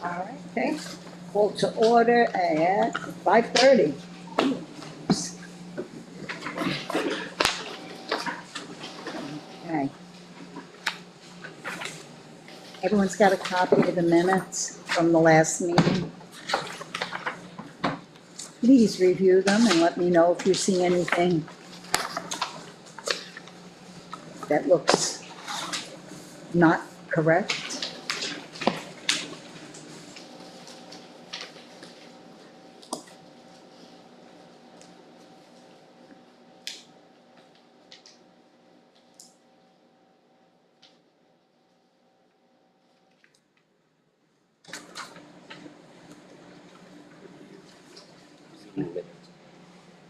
All right, okay. Call to order at 5:30. Okay. Everyone's got a copy of the minutes from the last meeting. Please review them and let me know if you see anything that looks not correct.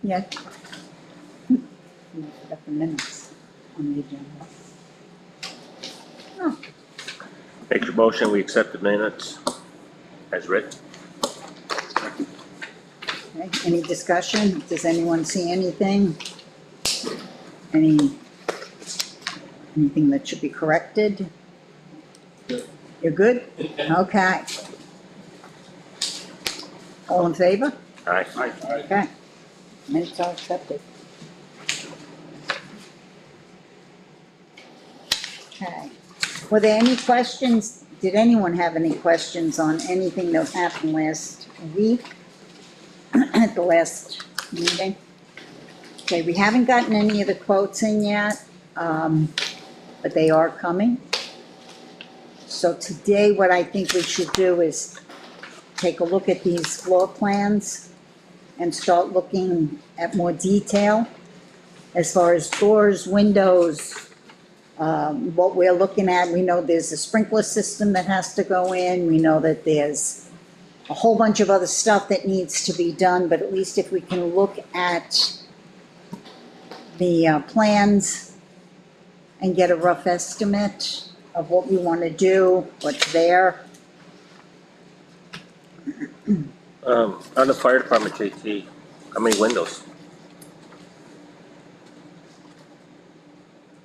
Yeah. I forgot the minutes on the agenda. Oh, Make your motion, we accept the minutes as written. okay. Any discussion? Does anyone see anything? Anything that should be corrected? You're good? Okay. All in favor? Aye. Okay. Minutes are accepted. Okay. Were there any questions? Did anyone have any questions on anything that happened last week? At the last meeting? Okay, we haven't gotten any of the quotes in yet, but they are coming. So today, what I think we should do is take a look at these floor plans and start looking at more detail as far as doors, windows, what we're looking at. We know there's a sprinkler system that has to go in. We know that there's a whole bunch of other stuff that needs to be done, but at least if we can look at the plans and get a rough estimate of what we want to do, what's there. On the fire department, JT, how many windows?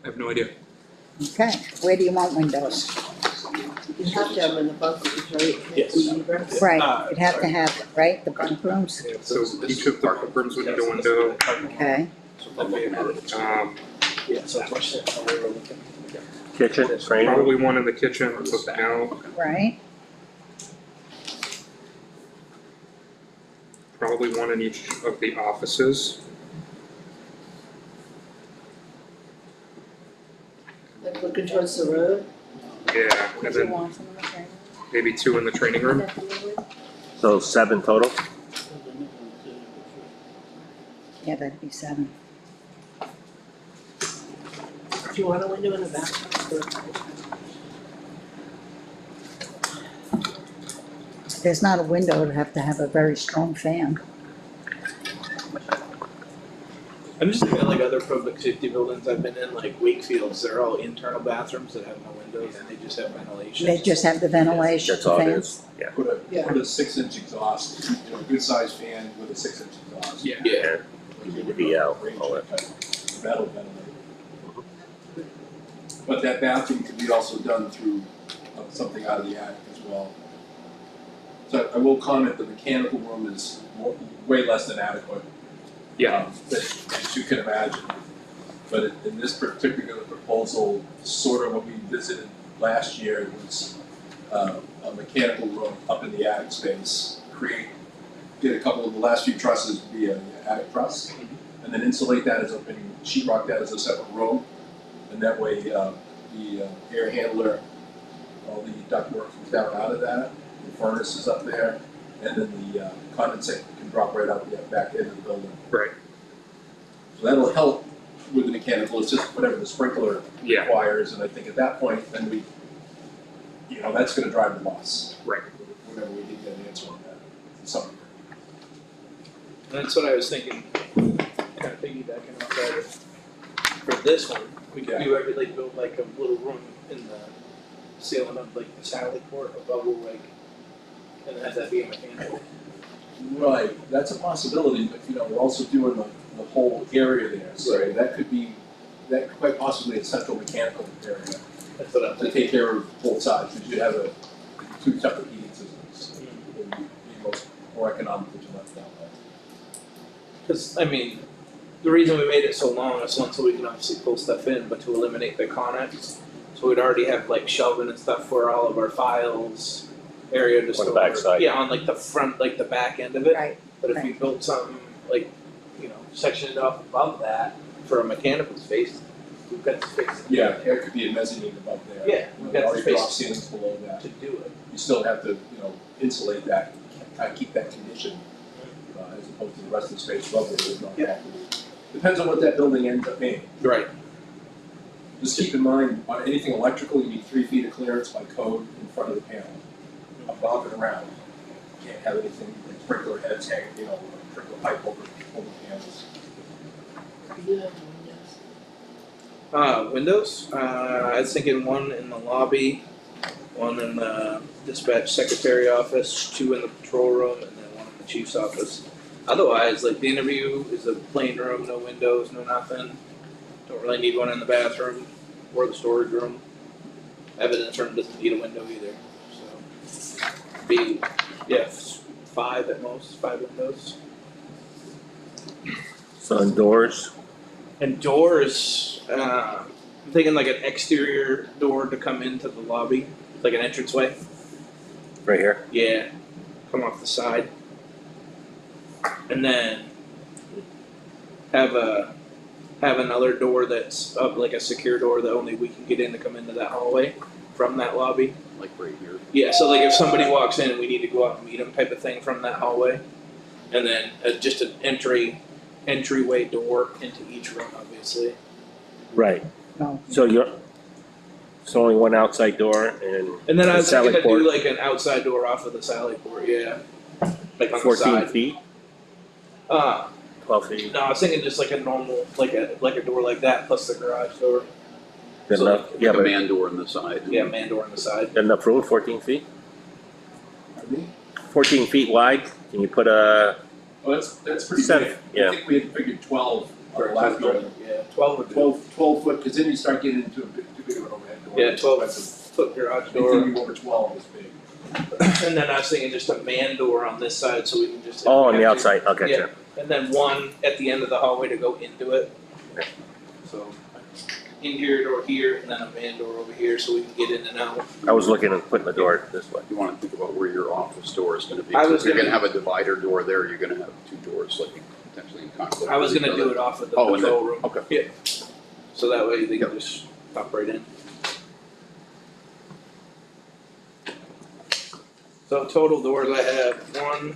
I have no idea. Okay, where do you want windows? You have to have them in the bunkers, right? Yes. Right, you'd have to have it, right, the bunk rooms? So each of the rooms would need a window. Okay, Yeah, so question, how we were looking. Kitchen, training? Probably one in the kitchen, looking out. right, Probably one in each of the offices. Like looking towards the road? Yeah, and then maybe two in the training room. So 7 total? yeah, that'd be 7. Do you want a window in the bathroom? If there's not a window, it'd have to have a very strong fan. I'm just thinking of like other public safety buildings I've been in, like Wakefield's, they're all internal bathrooms that have no windows and they just have ventilation. They just have the ventilation That's all it fans. is, yeah. Put Yeah. a 6-inch exhaust, you know, a good sized fan with a 6-inch exhaust. Yeah. Yeah, Like you VL, range all that. type metal ventilator. But that bathroom could be also done through something out of the attic as well. So I will comment, the mechanical room is way less than adequate. As you can imagine. But in this particular proposal, sort of what we visited last year was a mechanical room up in the attic space. Get a couple of the last few trusses via the attic truss, and then insulate that as sheetrock that as a separate room. And that way, the air handler, all the ductwork comes down out of that, the furnace is up there, and then the condensate can drop right out the back end of the building. Right. So that'll help with the mechanical, it's just whatever the sprinkler Yeah. requires, and I think at that point, then that's gonna drive the bus. Right. Whenever we can get an answer on that, something. That's what I was thinking, kind of piggybacking off that. For this one, we could do every, like, build like a little room in the ceiling of like the Sally Port, a bubble, like, and have that be a mechanical. Right, that's a possibility, but we're also doing the whole area there, so that could quite possibly a central mechanical area That's what I'm to thinking. take care of both sides, because you have two separate heating systems. It would be more economical to rent that way. Cause I mean, the reason we made it so long is one, so we can obviously pull stuff in, but to eliminate the connects. So we'd already have like shelving and stuff for all of our files, area to On store. the backside. Yeah, on like the front, like the back end of it. Right, But if we built something like, sectioned off above that for a mechanical space, we've got the space. Yeah, there could be a mezzanine above there. Yeah, we've got the Already drop space ceilings below that. to do it. You still have to, insulate that, kind of keep that condition, as opposed to the rest of the space above there is not Yeah. properly. Depends on what that building ends up being. Right. Just keep in mind, on anything electrical, you need 3 feet of clearance by code in front of the panel, above and around. You can't have anything like sprinkler heads hanging, sprinkler pipe over the panels. You have windows. Windows, I was thinking one in the lobby, one in the dispatch secretary office, 2 in the patrol room, and then 1 in the chief's office. Otherwise, like the interview is a plain room, no windows, no nothing. Don't really need one in the bathroom or the storage room. Evidence room doesn't need a window either, so. Be, 5 at most, 5 windows. So indoors, And doors, I'm thinking like an exterior door to come into the lobby, like an entranceway. right here. Yeah, come off the side. And then have another door that's up like a secure door that only we can get in to come into that hallway from that lobby. Like right here. Yeah, so like if somebody walks in and we need to go out and meet them type of thing from that hallway. And then just an entryway door into each room, obviously. Right. no, So it's only one outside door and. And then I a was thinking sally to port, do like an outside door off of the sally port, yeah. Like on the 14 side. feet, 12 feet. No, I was thinking just like a normal, like a door like that plus the garage door. Good So, enough, yeah, Like a but man door on the side. Yeah, man door on the side. good enough room, 14 feet? Pardon me? 14 feet wide, can you put a, Oh, that's pretty Seven, big. yeah. I think we had figured 12 on the last building. Yeah, 12 would do. 12 foot, because then you start getting into too big of an overhead door. Yeah, It's 12 expensive. foot garage door. Anything over 12 is big. And then I was thinking just a man door on this side so we can just. if oh, we on the have to- outside, okay, Yeah. sure. And then one at the end of the hallway to go into it. Okay. So interior door here and then a man door over here so we can get in and out. I was looking at putting the door this way. You wanna think about where your office door is gonna be. I So was if you're gonna- gonna have a divider door there, you're gonna have 2 doors, like potentially in conflict. I was with gonna each do other. it off of the Oh, and patrol then- room. okay. Yeah. So that way they can just pop right in. So total doors I have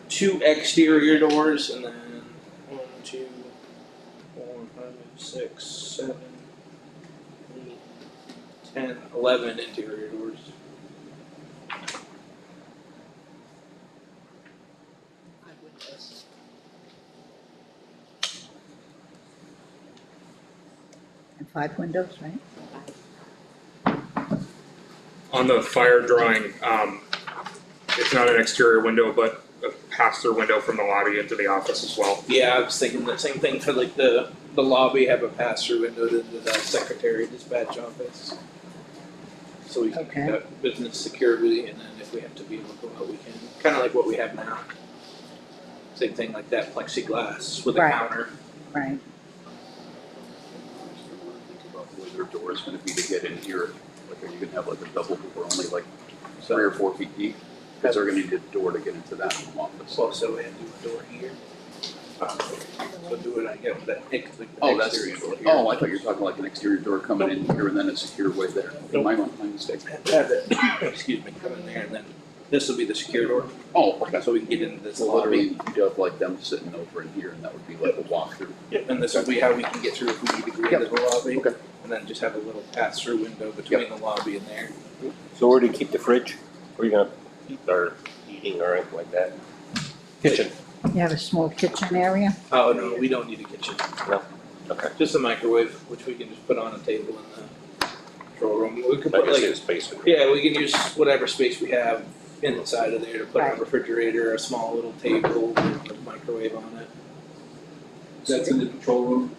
2 exterior doors and then 1, 2, 4, 5, 6, 7, 8, 10, 11 interior doors. I have windows. and 5 windows, right? On the fire drawing, it's not an exterior window, but a pass-through window from the lobby into the office as well. Yeah, I was thinking the same thing for like the lobby, have a pass-through window to the secretary dispatch office. So we can Okay. keep that business security and then if we have to be able to go out, we can, kinda like what we have now. Same thing like that plexiglass with a Right. counter. Right, Think about where their door is gonna be to get in here. Like, are you gonna have like a double door only like 3 or 4 feet deep? Cause they're gonna need a door to get into that office. So also we have to do a door here. So do it, I get with that Oh, that's, exterior door here. oh, I thought you were talking like an exterior door coming in here and then a secure way there. Nope. My mistake. Have it, excuse me, come in there and then this will be the secure door, Oh, okay. so we can get into this So lobby. literally, you'd have like them sitting over in here and that would be like a walkthrough. Yep, and this will be how we can get through if we need to go into the lobby. Okay. And then just have a little pass-through window between the lobby and there. So where do you keep the fridge? Where are you gonna keep our eating or anything like that? Kitchen, you have a small kitchen area? Oh, no, we don't need a kitchen. okay. Just a microwave, which we can just put on a table in the control room. We could I put guess like, it's space. yeah, we can use whatever space we have inside of there to put a Right. refrigerator, a small little table with a microwave on it. That's in the patrol room.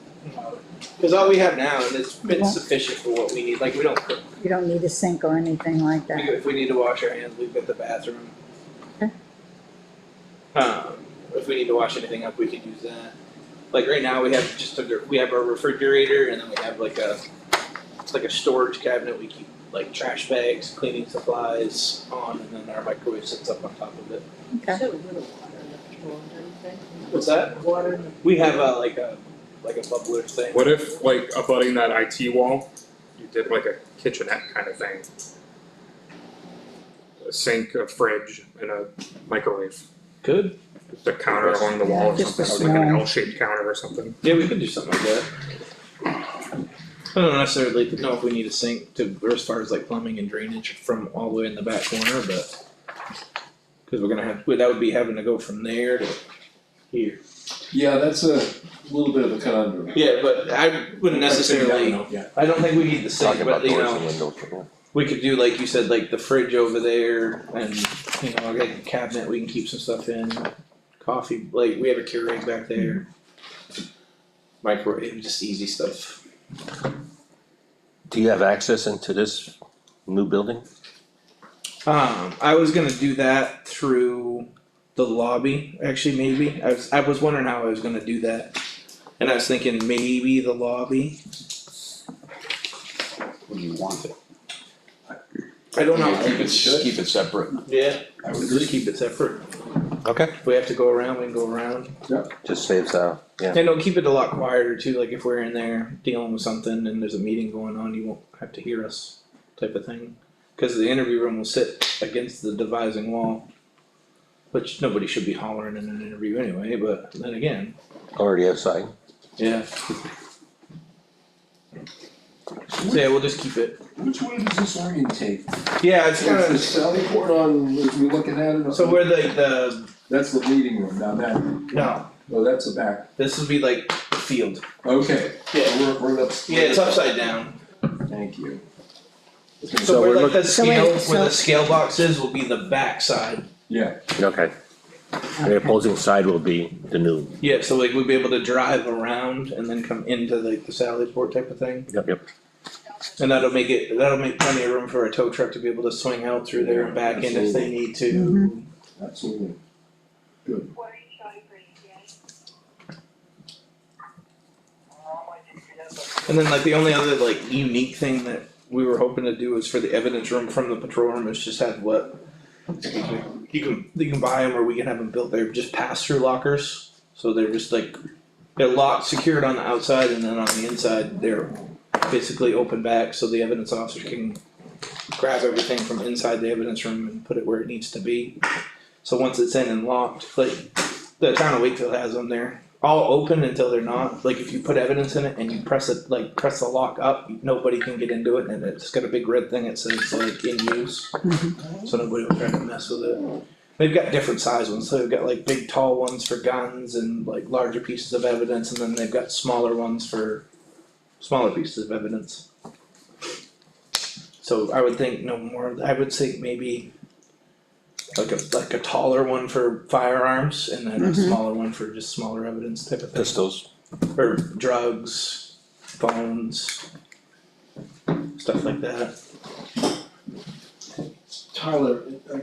Cause all we have now, and it's been sufficient for what we need, like, we don't, You don't need a sink or anything like that. if we need to wash our hands, we've got the bathroom. Okay. If we need to wash anything up, we could use that. Like right now, we have our refrigerator, and then we have it's like a storage cabinet, we keep like trash bags, cleaning supplies on, and then our microwave sits up on top of it. Okay. Is there a little water in the control room, anything? What's that? Water in the. We have like a bubbler thing. What if, like, abutting that IT wall, you did like a kitchenette kind of thing? A sink, a fridge, and a microwave. Good. Just a counter along the wall or Just a something, like an small- L-shaped counter or something. Yeah, we could do something like that. I don't necessarily know if we need a sink to, or as far as like plumbing and drainage from all the way in the back corner, but. Cause we're gonna have, that would be having to go from there to here. Yeah, that's a little bit of a conundrum. Yeah, but I wouldn't necessarily, Yeah. I don't think we need the Talk sink, about but you doors know, and windows, yeah. we could do like you said, like the fridge over there and, you know, like a cabinet we can keep some stuff in. Coffee, like we have a Keurig back there. Microwave, just easy stuff. Do you have access into this new building? I was gonna do that through the lobby, actually maybe, I was wondering how I was gonna do that. And I was thinking maybe the lobby, What do you want it? I don't know, Keep it separate. yeah, I would just agree. keep it separate. Okay. If we have to go around, we can go around. Just saves, yeah. And it'll keep it a lot quieter too, like if we're in there dealing with something and there's a meeting going on, you won't have to hear us, type of thing. Cause the interview room will sit against the divising wall. Which nobody should be hollering in an interview anyway, but then again, Already outside. yeah. So yeah, we'll just keep it. Which way does this orientate? Yeah, it's Is the kinda, Sally port on, as we looking at it? so we're like the, That's the meeting room down there. no, Oh, that's the back. this would be like the field. Okay. Yeah. So we're up. Yeah, it's upside down. Thank you. So where like the So scale, wait, where the so- scale box is will be the back side. Yeah, Okay. The opposing side will be the new. Yeah, so like we'd be able to drive around and then come into like the Sally's Port type of thing. Yep. And that'll make plenty of room for a tow truck to be able to swing out through there and back in if they need to. Mhm. absolutely. Good. And then like the only other like unique thing that we were hoping to do is for the evidence room from the patrol room is just have what? You can buy them or we can have them built there, just pass through lockers. So they're just like, they're locked, secured on the outside and then on the inside, they're basically open back so the evidence officer can grab everything from inside the evidence room and put it where it needs to be. So once it's in and locked, like the town of Wakefield has them there, all open until they're not. Like if you put evidence in it and you press the lock up, nobody can get into it and it's got a big red thing that says like in use. So nobody will try to mess with it. They've got different size ones, so they've got like big tall ones for guns and like larger pieces of evidence, and then they've got smaller ones for smaller pieces of evidence. So I would think no more, I would say maybe like a taller one for firearms and then a smaller one for just smaller evidence type of thing. Pistols. Or drugs, phones, stuff like that. Tyler,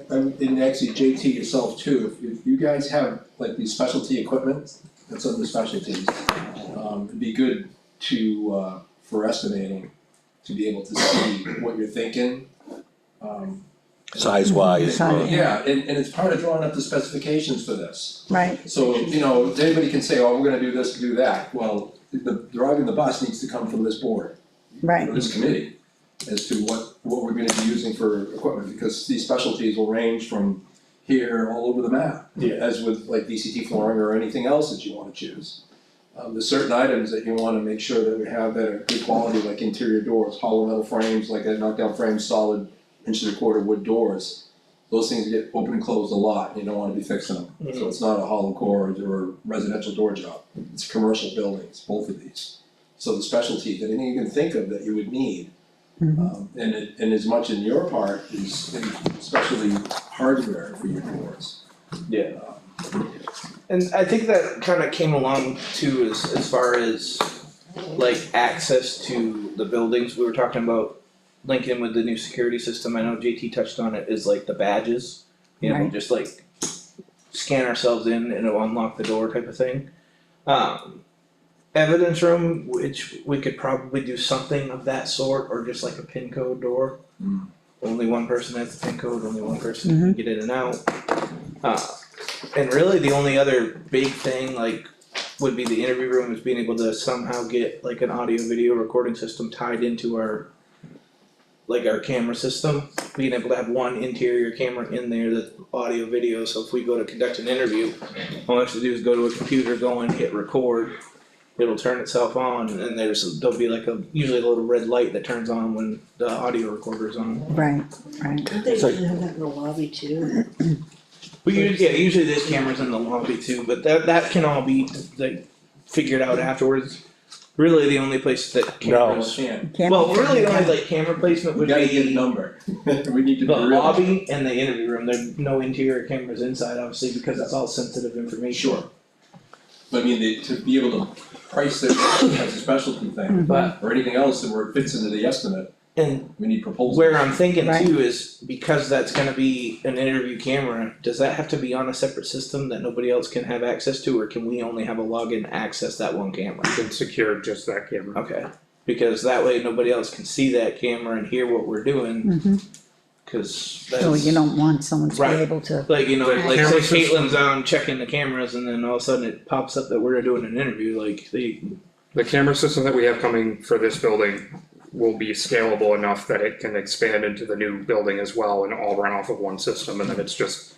and actually JT yourself too, if you guys have like these specialty equipment, that's under specialties, it'd be good to, for estimating, to be able to see what you're thinking. Size wise. Yeah, and it's part of drawing up the specifications for this. Right, So, anybody can say, oh, we're gonna do this, do that, well, the driving the bus needs to come from this board, right, or this committee, as to what we're gonna be using for equipment, because these specialties will range from here all over the map. Yeah. As with like DCT flooring or anything else that you wanna choose. There's certain items that you wanna make sure that we have that are good quality, like interior doors, hollow metal frames, like a knockdown frame, solid 1.25" wood doors. Those things get open and closed a lot, you don't wanna be fixing them. So it's not a hollow core or a residential door job, it's commercial buildings, both of these. So the specialties, anything you can think of that you would need. And as much in your part is especially hardware for your doors. Yeah. And I think that kind of came along too as far as like access to the buildings, we were talking about linking with the new security system, I know JT touched on it, is like the badges. You know, Right. just like scan ourselves in and it'll unlock the door type of thing. Evidence room, which we could probably do something of that sort, or just like a pin code door. Mm. Only one person has the pin code, only one person can get in and out. And really the only other big thing like would be the interview room, is being able to somehow get like an audio video recording system tied into our camera system, being able to have one interior camera in there that's audio video, so if we go to conduct an interview, all we have to do is go to a computer, go and hit record, it'll turn itself on, and then there'll be like usually a little red light that turns on when the audio recorder's on. Right, right. Don't they usually have that in the lobby too? But usually there's cameras in the lobby too, but that can all be like figured out afterwards. Really, the only place that cameras. Can't- Well, really, the only like camera placement We would gotta get a be number. We need to be the real. lobby and the interview room. There's no interior cameras inside, obviously, because it's all sensitive information. Sure. But I mean, to be able to price it as a specialty thing, But or anything else where it fits into the estimate, and we need proposals. where I'm thinking Right. too is because that's gonna be an interview camera, does that have to be on a separate system that nobody else can have access to, or can we only have a login access that one camera? You can secure just that camera. Okay, because that way nobody else can see that camera and hear what we're doing, Mhm. cause that's. So you don't want someone to be Right. able to, Like, you know, The like camera say system- Caitlin's on checking the cameras and then all of a sudden it pops up that we're doing an interview, like The camera system that we have coming for this building will be scalable enough that it can expand into the new building as well and all run off of one system, and then it's just,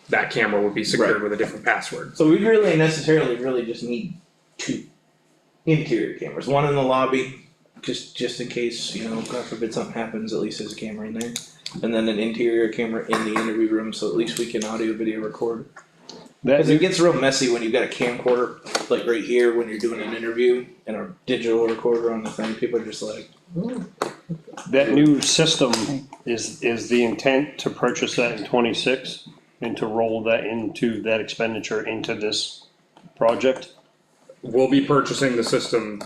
that camera would be secured with a different password. So we really really just need two interior cameras, one in the lobby, just in case, you know, God forbid something happens, at least there's a camera in there. And then an interior camera in the interview room, so at least we can audio video record. Cause it gets real messy when you've got a camcorder, like right here, when you're doing an interview, and a digital recorder on the thing, people are just like, That new system is the intent to purchase that in 26 and to roll that into that expenditure into this project? We'll be purchasing the system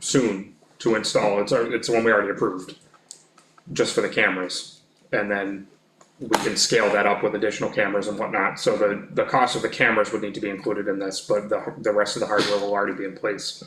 soon to install, it's the one we already approved, just for the cameras. And then we can scale that up with additional cameras and whatnot, so the cost of the cameras would need to be included in this, but the rest of the hardware will already be in place.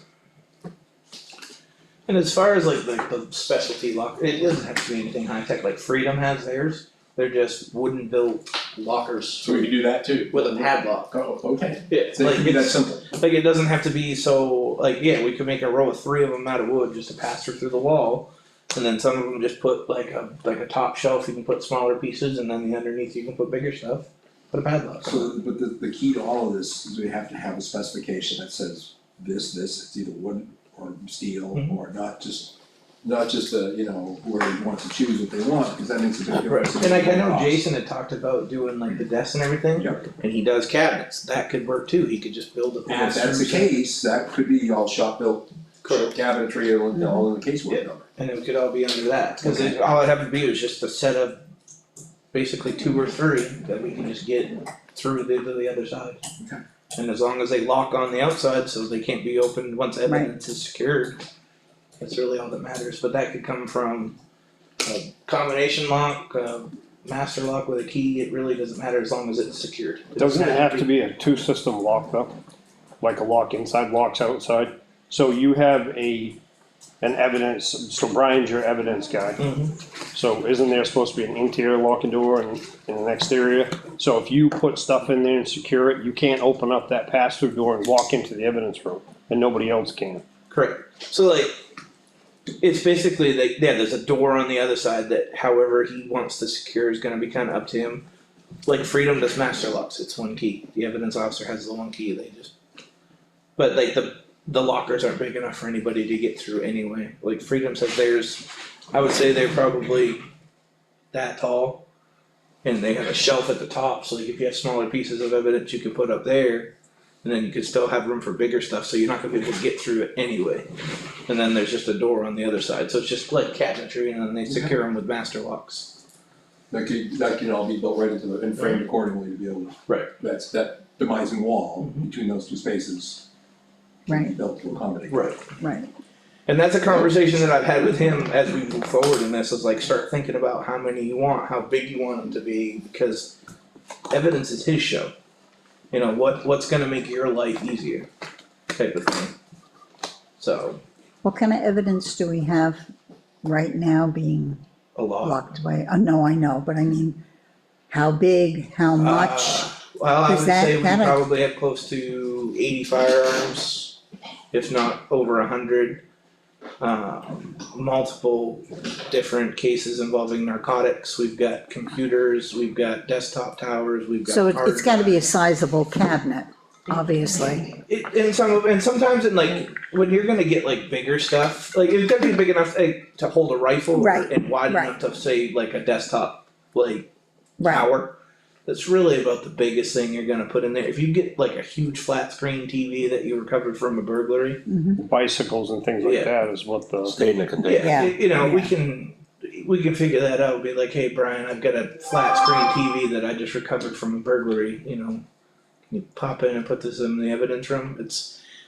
and as far as like the specialty lock, it doesn't have to be anything high tech, like Freedom has theirs, they're just wooden built lockers So we can do that too. with a padlock. Oh, okay. Yeah, So it like can be that it's, simple. like it doesn't have to be so, like, yeah, we could make a row of 3 of them out of wood just to pass through the wall. And then some of them just put like a top shelf, you can put smaller pieces, and then the underneath you can put bigger stuff, put a padlock on. So, but the key to all of this is we have to have a specification that says this, it's either wood or steel, Mhm. or not just you know, whoever wants to choose what they want, because that makes a big difference. And like, I know Cost. Jason had talked about doing like the desks and everything, Yep. and he does cabinets, that could work too, he could just build a And pass if that's the case, that could be all shop built cabinetry and all in the casework Yeah. number. and it could all be under that, cause all I'd have to be is just a set of basically 2 or 3 that we can just get through to the other side. Okay. And as long as they lock on the outside, so they can't be opened once evidence is secured, that's really all that matters, but that could come from a combination lock, a master lock with a key, it really doesn't matter as long as it's secured. Doesn't it have to be a two system lock though? Like a lock inside, locks outside? So you have an evidence, so Brian's your evidence guy. Mhm. So isn't there supposed to be an interior locking door and an exterior? So if you put stuff in there and secure it, you can't open up that pass-through door and walk into the evidence room, and nobody else can. Correct, so like, it's basically like, yeah, there's a door on the other side that however he wants to secure is gonna be kinda up to him. Like Freedom does master locks, it's one key, the evidence officer has the one key, they just. But like the lockers aren't big enough for anybody to get through anyway, like Freedom says theirs, I would say they're probably that tall. And they have a shelf at the top, so like if you have smaller pieces of evidence you could put up there. And then you could still have room for bigger stuff, so you're not gonna be able to get through it anyway. And then there's just a door on the other side, so it's just like cabinetry and then they secure them with master locks. That can all be built right into and framed accordingly to be able to. Right. That demising wall between those two spaces. can be right, Built to accommodate. Right. right. And that's a conversation that I've had with him as we move forward in this, is like, start thinking about how many you want, how big you want them to be, because evidence is his show. You know, what's gonna make your life easier, type of thing. So, What kind of evidence do we have right now being a lot. locked away? No, I know, but I mean, how big, how much? Well, I would Is that- say we that I- probably have close to 80 firearms, if not over 100. Multiple different cases involving narcotics. We've got computers, we've got desktop towers, we've got. So it's gotta be a hard sizable cabinet, obviously. drives. And sometimes in like, when you're gonna get like bigger stuff, like it's gotta be big enough to hold a rifle. Right, And wide right. enough to say like a desktop, like Right, tower. That's really about the biggest thing you're gonna put in there. If you get like a huge flat screen TV that you recovered from a burglary. Bicycles and things like Yeah. that is what the, Stay in the container. Yeah, You know, we can figure that out, be like, hey, Brian, I've got a flat screen TV that I just recovered from a burglary, you know. Can you pop in and put this in the evidence room?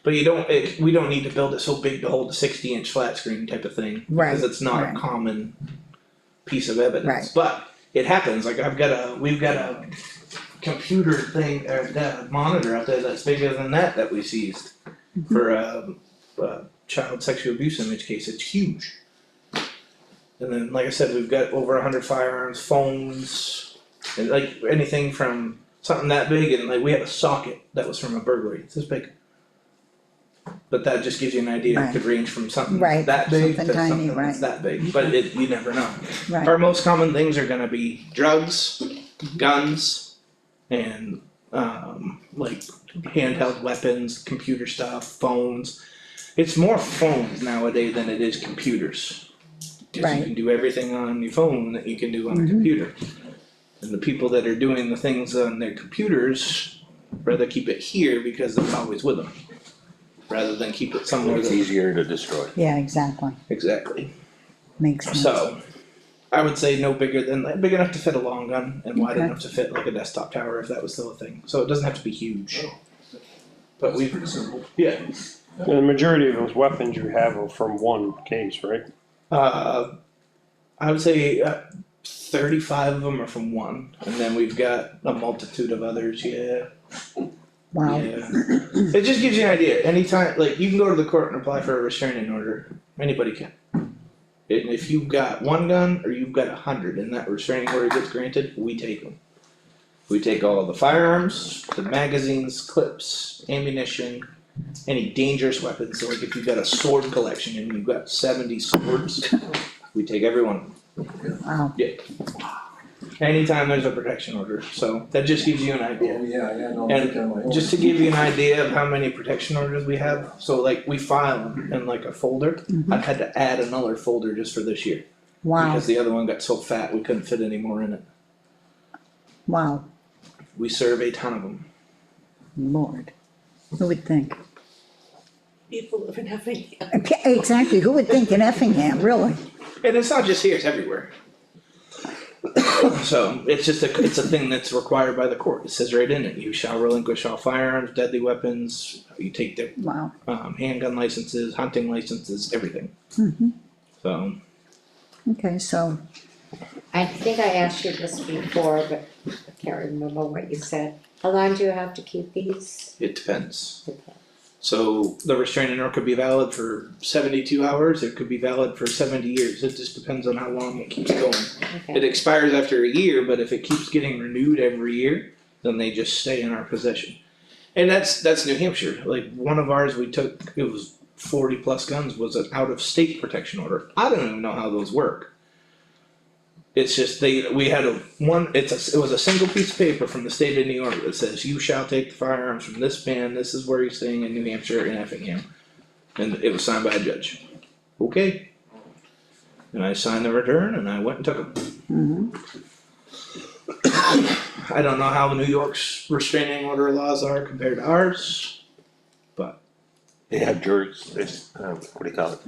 But we don't need to build it so big to hold a 60-inch flat screen type of thing. Right, Because it's not right. a common piece of evidence. Right. But it happens, like we've got a computer thing, or a monitor out there that's bigger than that we seized for a child sexual abuse image case. It's huge. And then, like I said, we've got over 100 firearms, phones, and like anything from something that big, and like we have a socket that was from a burglary. It's this big. But that just gives you an idea. Right. It could range from something Right, that big something to tiny, something that's right. that big. But you never know. right, Our most common things are gonna be drugs, guns, and like handheld weapons, computer stuff, phones. It's more phones nowadays than it is computers. 'Cause Right. you can do everything on your phone that you can do on a computer. And the people that are doing the things on their computers rather keep it here because it's always with them. Rather than keep it somewhere It's that. easier to destroy. yeah, exactly, Exactly. makes sense. So, I would say no bigger than, like, big enough to fit a long gun and wide Okay. enough to fit like a desktop tower if that was still a thing. So it doesn't have to be huge. But It's we, pretty simple. yeah, the majority of those weapons you have are from one case, right? I would say 35 of them are from one, and then we've got a multitude of others. Yeah, Wow, yeah. It just gives you an idea. Anytime, like you can go to the court and apply for a restraining order. Anybody can. And if you've got one gun or you've got 100, and that restraining order gets granted, we take them. We take all the firearms, the magazines, clips, ammunition, any dangerous weapons. So like if you've got a sword collection and you've got 70 swords, we take every one of them. wow, Yeah. Anytime there's a protection order, so that just gives you an idea. Oh, yeah, no, I'm And thinking on my own. just to give you an idea of how many protection orders we have, so like we file them in like a folder. I've had to add another folder just for this year. wow, Because the other one got so fat, we couldn't fit any more in it. wow, We serve a ton of them. Lord, who would think? People live in Effingham. Exactly, who would think in Effingham, really? And it's not just here, it's everywhere. So, it's just it's a thing that's required by the court, it says right in it, you shall relinquish all firearms, deadly weapons, you take their Wow, handgun licenses, hunting licenses, everything. So, okay, so, I think I asked you this before, but I can't remember what you said. How long do you have to keep these? it depends. So, the restraining order could be valid for 72 hours, it could be valid for 70 years, it just depends on how long it keeps going. It Okay, expires after a year, but if it keeps getting renewed every year, then they just stay in our possession. And that's New Hampshire. Like one of ours we took, it was 40 plus guns, was an out of state protection order. I don't even know how those work. It's just we had it was a single piece of paper from the state of New York that says you shall take the firearms from this man, this is where you're staying in New Hampshire in Effingham. And it was signed by a judge. Okay. And I signed the return and I went and took them. I don't know how New York's restraining order laws are compared to ours, but They have what do you call it?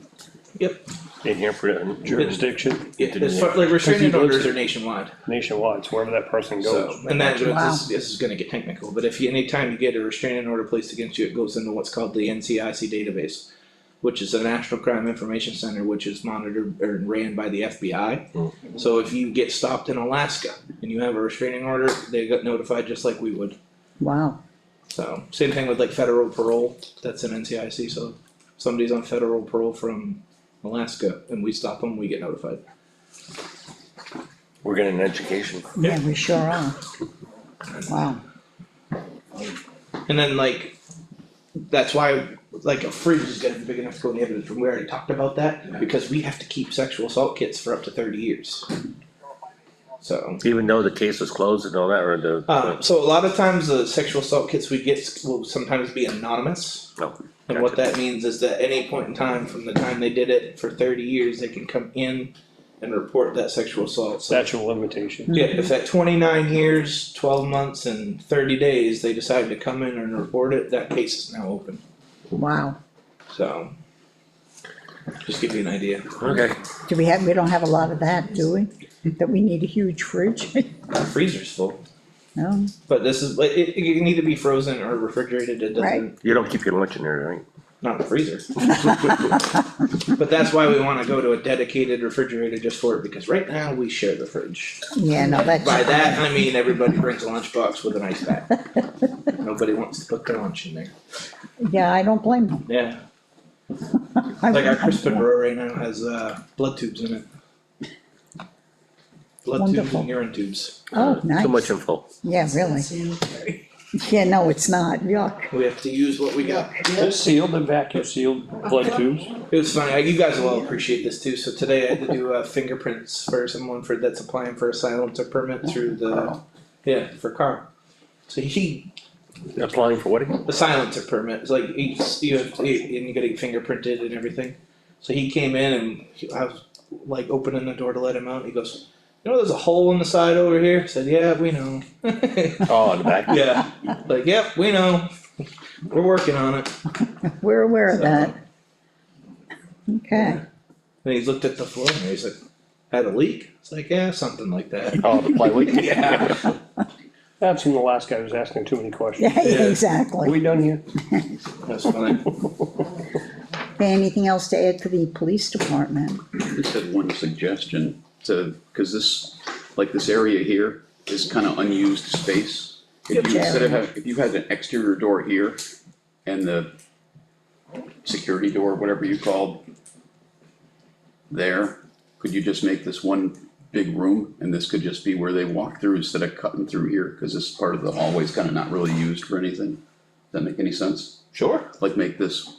yep, In here for, Jurisdiction yeah, as far, like restraining orders are nationwide. nationwide, it's wherever that person goes. So, and that, Wow. this is gonna get technical, but anytime you get a restraining order placed against you, it goes into what's called the NCIC database. which is a National Crime Information Center, which is monitored or ran by the FBI. So if you get stopped in Alaska and you have a restraining order, they get notified just like we would. Wow, So same thing with like federal parole, that's an NCIC, so somebody's on federal parole from Alaska and we stop them, we get notified. We're getting an education. yeah, we sure are. Wow, And then like, that's why like a fridge is gonna be big enough to go in the evidence room, we already talked about that, because we have to keep sexual assault kits for up to 30 years. So, Even though the case was closed and all that, or the. so a lot of times the sexual assault kits we get will sometimes be anonymous. No. And what that means is that any point in time from the time they did it for 30 years, they can come in and report that sexual assault. So, Statute of limitations. yeah, if at 29 years, 12 months and 30 days, they decide to come in and report it, that case is now open. wow. So, just give you an idea. Okay. We don't have a lot of that, do we? That we need a huge fridge? Freezer's full, No, but this is, it can either be frozen or refrigerated, it Right. doesn't, You don't keep your lunch in there, right? not in the freezer. But that's why we wanna go to a dedicated refrigerator just for it, because right now we share the fridge. yeah, no, that's. By that, I mean everybody brings a lunchbox with an ice pack. Nobody wants to put their lunch in there. Yeah, I don't blame them. Yeah, like our Crispin row right now has, blood tubes in it. Blood tubes Wonderful. and urine tubes. Oh, nice. Too much info. Yeah, really. Sanitary. Yeah, no, it's not, yuck. We have to use what we got. It's sealed and vacuum sealed blood tubes. It was funny, you guys will all appreciate this too, so today I had to do fingerprints for someone that's applying for a silencer permit through the, yeah, for Carl. So he, Applying for what again? the silencer permit, it's like, you have, and you gotta get fingerprinted and everything. So he came in and I was like opening the door to let him out, he goes, you know, there's a hole in the side over here, I said, yeah, we know. Oh, in the back? Yeah, like, yep, we know, we're working on it. We're aware of So- that. Okay, And he looked at the floor and he's like, had a leak? It's like, yeah, something like that. Oh, the plywood? Yeah. That's from the last guy who was asking too many questions. yeah, Yeah. Are exactly. we done here? That's funny. Okay, anything else to add to the police department? I just had one suggestion cause this, like this area here is kind of unused space. If you, instead of if you had an exterior door here and the security door, whatever you called there, could you just make this one big room and this could just be where they walk through instead of cutting through here? Cause this part of the hallway is kind of not really used for anything. Does that make any sense? Sure, Like make this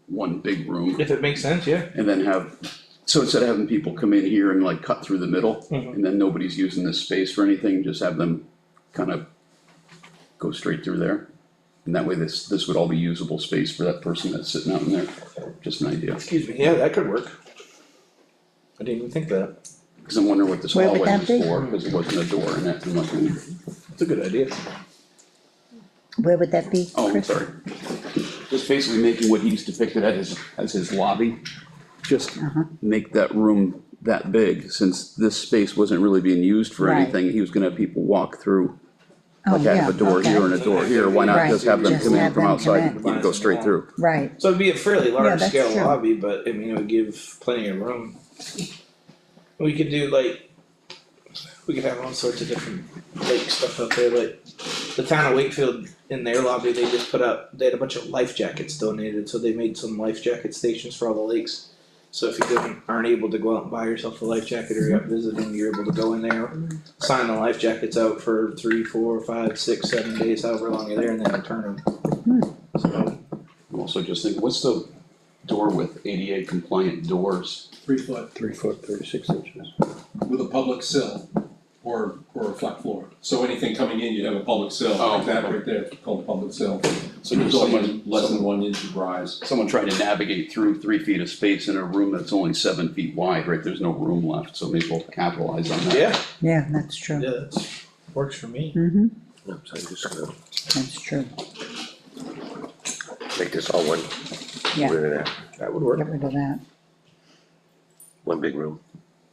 one big room if it makes sense, yeah. and then have, so instead of having people come in here and like cut through the middle, Mhm. and then nobody's using this space for anything, just have them kind of go straight through there. And that way this would all be usable space for that person that's sitting out in there, just an idea. Excuse me, yeah, that could work. I didn't even think of that. Cause I'm wondering what this Where would hallway that was be? for, cause there wasn't a door in it, and like, It's a good idea. Where would that be? oh, I'm Chris? sorry. Just basically making what he's depicted as his lobby, just Uh-huh. make that room that big, since this space wasn't really being used for Right. anything, he was gonna have people walk through. Oh, Like yeah, have a door okay. here and a door here, why not Right, just have them just come in have from them come outside, in. you can go straight through. Right, So it'd be a fairly large that's scale true. lobby, but I mean, it would give plenty of room. We could do like, we could have all sorts of different lake stuff out there, like the town of Wakefield in their lobby, they just put up, they had a bunch of life jackets donated, so they made some life jacket stations for all the lakes. So if you aren't able to go out and buy yourself a life jacket or you're out visiting, you're able to go in there, sign the life jackets out for 3, 4, 5, 6, 7 days, however long you're there, and then return them. So, I'm also just thinking, what's the door with ADA compliant doors? 3 foot 3 foot, 36 inches. with a public sill or a flat floor. So anything coming in, you have a public sill, Oh. like that right there, it's called a public sill. So There's there's only someone, less than 1 inch of rise. someone trying to navigate through 3 feet of space in a room that's only 7 feet wide, right, there's no room left, so maybe we'll capitalize on that. yeah, yeah, that's true. yeah, that works for me. Mm-hmm, No, so I'm just gonna that's true. make this all one, Yeah. rid of that, That would work. Get rid of that. one big room.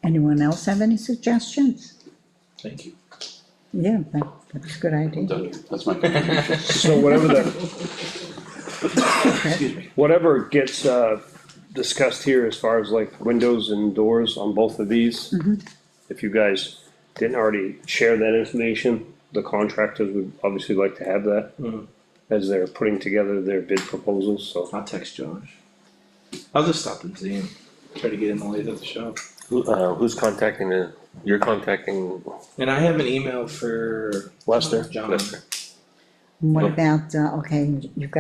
Anyone else have any suggestions? Thank you. Yeah, that's a good idea. Done. That's my contribution. So whatever the, Excuse me. whatever gets, discussed here as far as like windows and doors on both of these. If you guys didn't already share that information, the contractors would obviously like to have that as they're putting together their bid proposals, so. I'll text Josh. I'll just stop and see him, try to get him while he's at the shop. Who's contacting you're contacting And I have an email for Lester? John. Lester? What about, okay, you've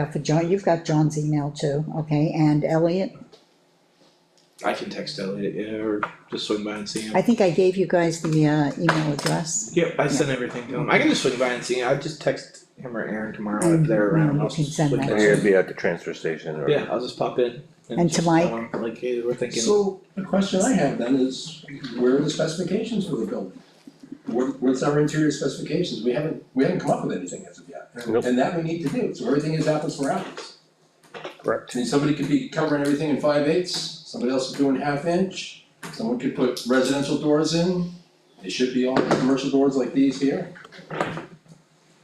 got John's email too, okay, and Elliot? I can text Elliot, yeah, or just swing by and see him. I think I gave you guys the, email address. Yep, I sent everything to him. I can just swing by and see him. I just text him or Aaron tomorrow if they're around. You I'll can send swing that. by. Or you'd be at the transfer station or? Yeah, I'll just pop in. And to just Mike? tell him, like, hey, we're thinking. So, the question I have then is, where are the specifications for the building? What's our interior specifications? We haven't come up with anything as of yet. Nope. And that we need to do, so everything is apples for apples. Correct. I mean, somebody could be covering everything in 5/8, somebody else is doing 1/2 inch, someone could put residential doors in, they should be all commercial doors like these here.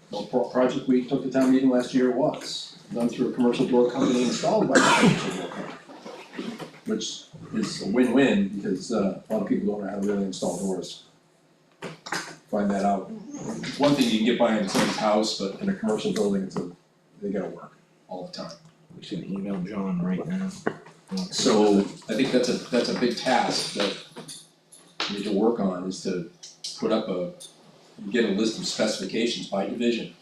The project we took to town meeting last year was done through a commercial door company installed by a commercial door company. Which is a win-win, because a lot of people don't know how to really install doors. Find that out. It's one thing you can get by in someone's house, but in a commercial building, they gotta work all the time. We should email John right now. So I think that's a big task that we need to work on, is to put up get a list of specifications by division.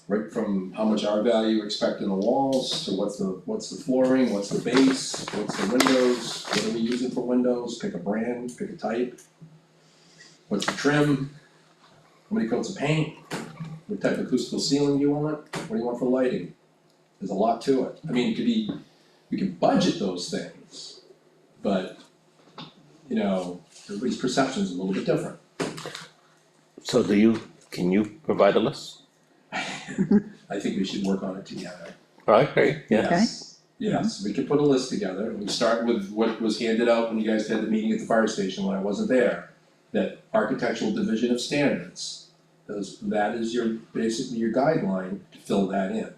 Right from how much R value you expect in the walls, to what's the flooring, what's the base, what's the windows, what are we using for windows, pick a brand, pick a type. What's the trim, how many coats of paint, what type of acoustical ceiling do you want, what do you want for lighting? There's a lot to it. I mean, we can budget those things, but, you know, everybody's perception is a little bit different. So can you provide a list? I think we should work on it together. Okay, yeah. Yes, yes, we could put a list together, we start with what was handed out when you guys had the meeting at the fire station when I wasn't there. That architectural division of standards, that is basically your guideline to fill that in.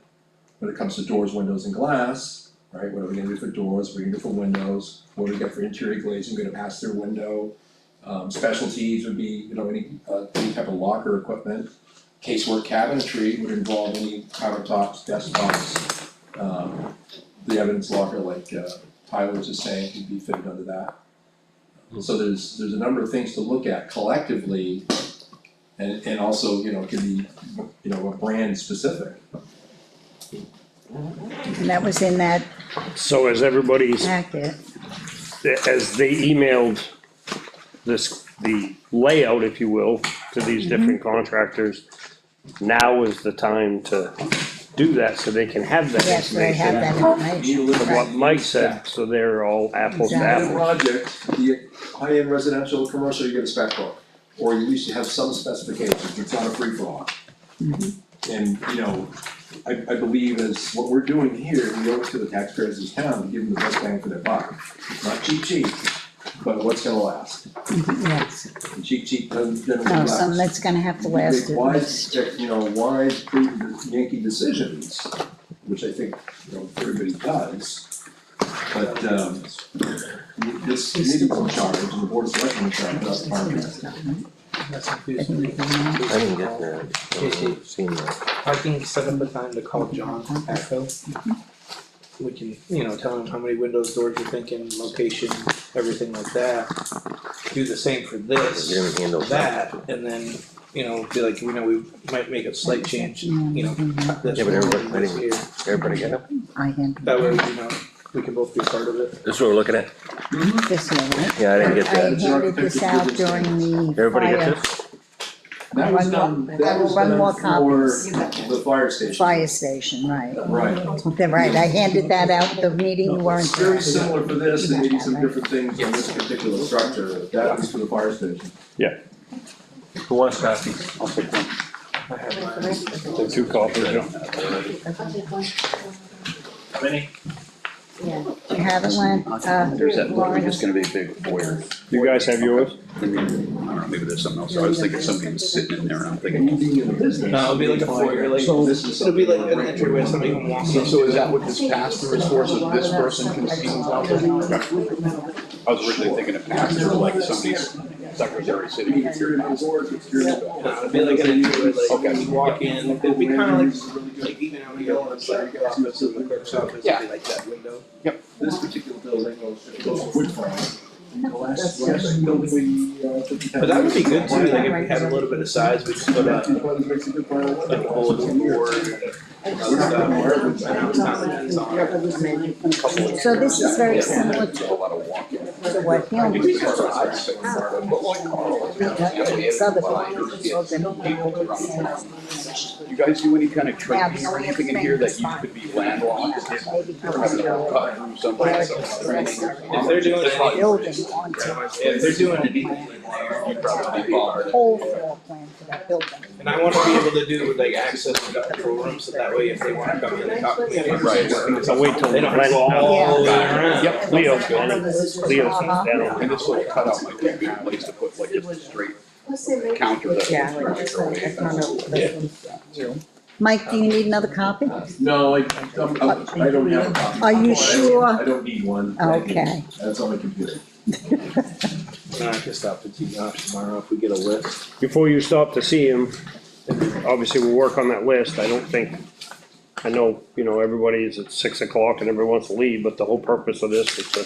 When it comes to doors, windows, and glass, right, what are we gonna do for doors, what are we gonna do for windows, what do we got for interior glazing, gonna pass through window. Specialties would be, you know, any type of locker equipment. Casework cabinetry would involve any countertops, desktops. The evidence locker, like Tyler was just saying, could be fitted under that. So there's a number of things to look at collectively, and also, you know, it can be, you know, a brand specific. And that was in that So as everybody's, packet. as they emailed the layout, if you will, to these different contractors, now is the time to do that, so they can have that Yes, they have information. that Need a information. little Of what Mike said, so they're all apples to Exactly. In a apples. project, be it high-end residential, commercial, you get a spec book, or you used to have some specifications, it's not a free-for-all. And, you know, I believe as what we're doing here, we owe it to the taxpayers of this town to give them the best bang for their buck. Not cheap, but what's gonna last, Yes, and cheap doesn't no, last. some that's gonna have to last Make at wise, least. you know, wise, prudent Yankee decisions, which I think, you know, everybody does. But, this committee's in charge, and the board of selectmen in charge, not the department. That's I confusing. think we can- I didn't get that, seen that. I can set up a time to call John Atfill. We can, you know, tell him how many windows, doors you're thinking, location, everything like that. Do the same for this, You didn't handle that, and then, you know, be like, we know we might make a slight change, you know, this Yeah, but one, everybody- I this didn't- here. Everybody get it? I handled That way, you know, we can both be a part of it. This is what we're looking at? this here, right? Yeah, I didn't get I that. handed this out during the Everybody fire, get this? That was One done, more- that was one more done for copies. the fire station. fire station, right. Right. They're right, I handed that out, the meeting weren't It's there. very similar for this, and maybe some different things on this particular structure, that was for the fire station. Who wants copies? I'll take one. I have mine. The 2 copies, yeah. Vinnie? Yeah. Do you have it, Len? There's that, Lawrence? it's gonna be a big foyer. You guys have yours? I mean, I don't know, maybe there's something else. I was thinking somebody was sitting in there and I'm thinking, No, it'll be like a foyer, like, it'll be like an entryway, somebody can walk in. so is that what this pass-through is for, so this person can see what's out there? I was originally thinking of pass-through, like somebody's secretary sitting here. It'll be like an entryway, like, you walk in, it'll be kinda like even out here on the side, you guys, you see the clerk's office, it'll be like that window. This particular building goes wood frame. The last building we, But that would be good too, like if we had a little bit of size, we could put a, like a bulletin board and stuff, announce time events on it. So this is very similar to A lot of walking. what Hill was. You guys do any kind of training or anything in here that you could be landlocked? Cut through somebody's If they're doing it, Building onto if they're doing anything in there, you'd probably be involved. whole floor plan for that building. and I wanna be able to do like access to the control room, so that way if they wanna come in and talk to me. Right. So wait till They don't have to Len- go all the way around. Yep, Leo's got it. Leo's got it. And this little cutout might be a good place to put like just a straight counter that. Mike, do you need another copy? No, I don't have a copy. Are you sure? I don't need one. Okay. That's on my computer. I can stop to see Josh tomorrow if we get a list. Before you stop to see him, obviously we'll work on that list, I don't think, I know, everybody's at 6 o'clock and everyone wants to leave, but the whole purpose of this is to,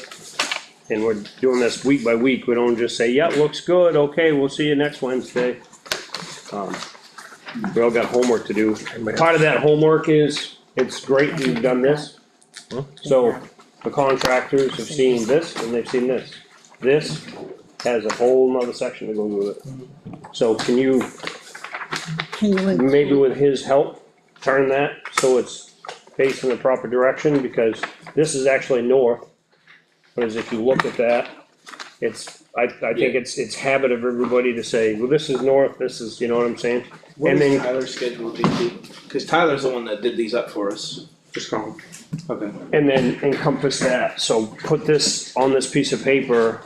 and we're doing this week by week, we don't just say, yeah, looks good, okay, we'll see you next Wednesday. We all got homework to do, part of that homework is, it's great you've done this. So, the contractors have seen this and they've seen this. This has a whole nother section that goes with it. So can you, maybe with his help, turn that so it's facing the proper direction, because this is actually north. Whereas if you look at that, it's, I think it's habit of everybody to say, well, this is north, this is, you know what I'm saying? What And is then, Tyler's schedule be? Cause Tyler's the one that did these up for us. Just call him. Okay. and then encompass that, so put this on this piece of paper,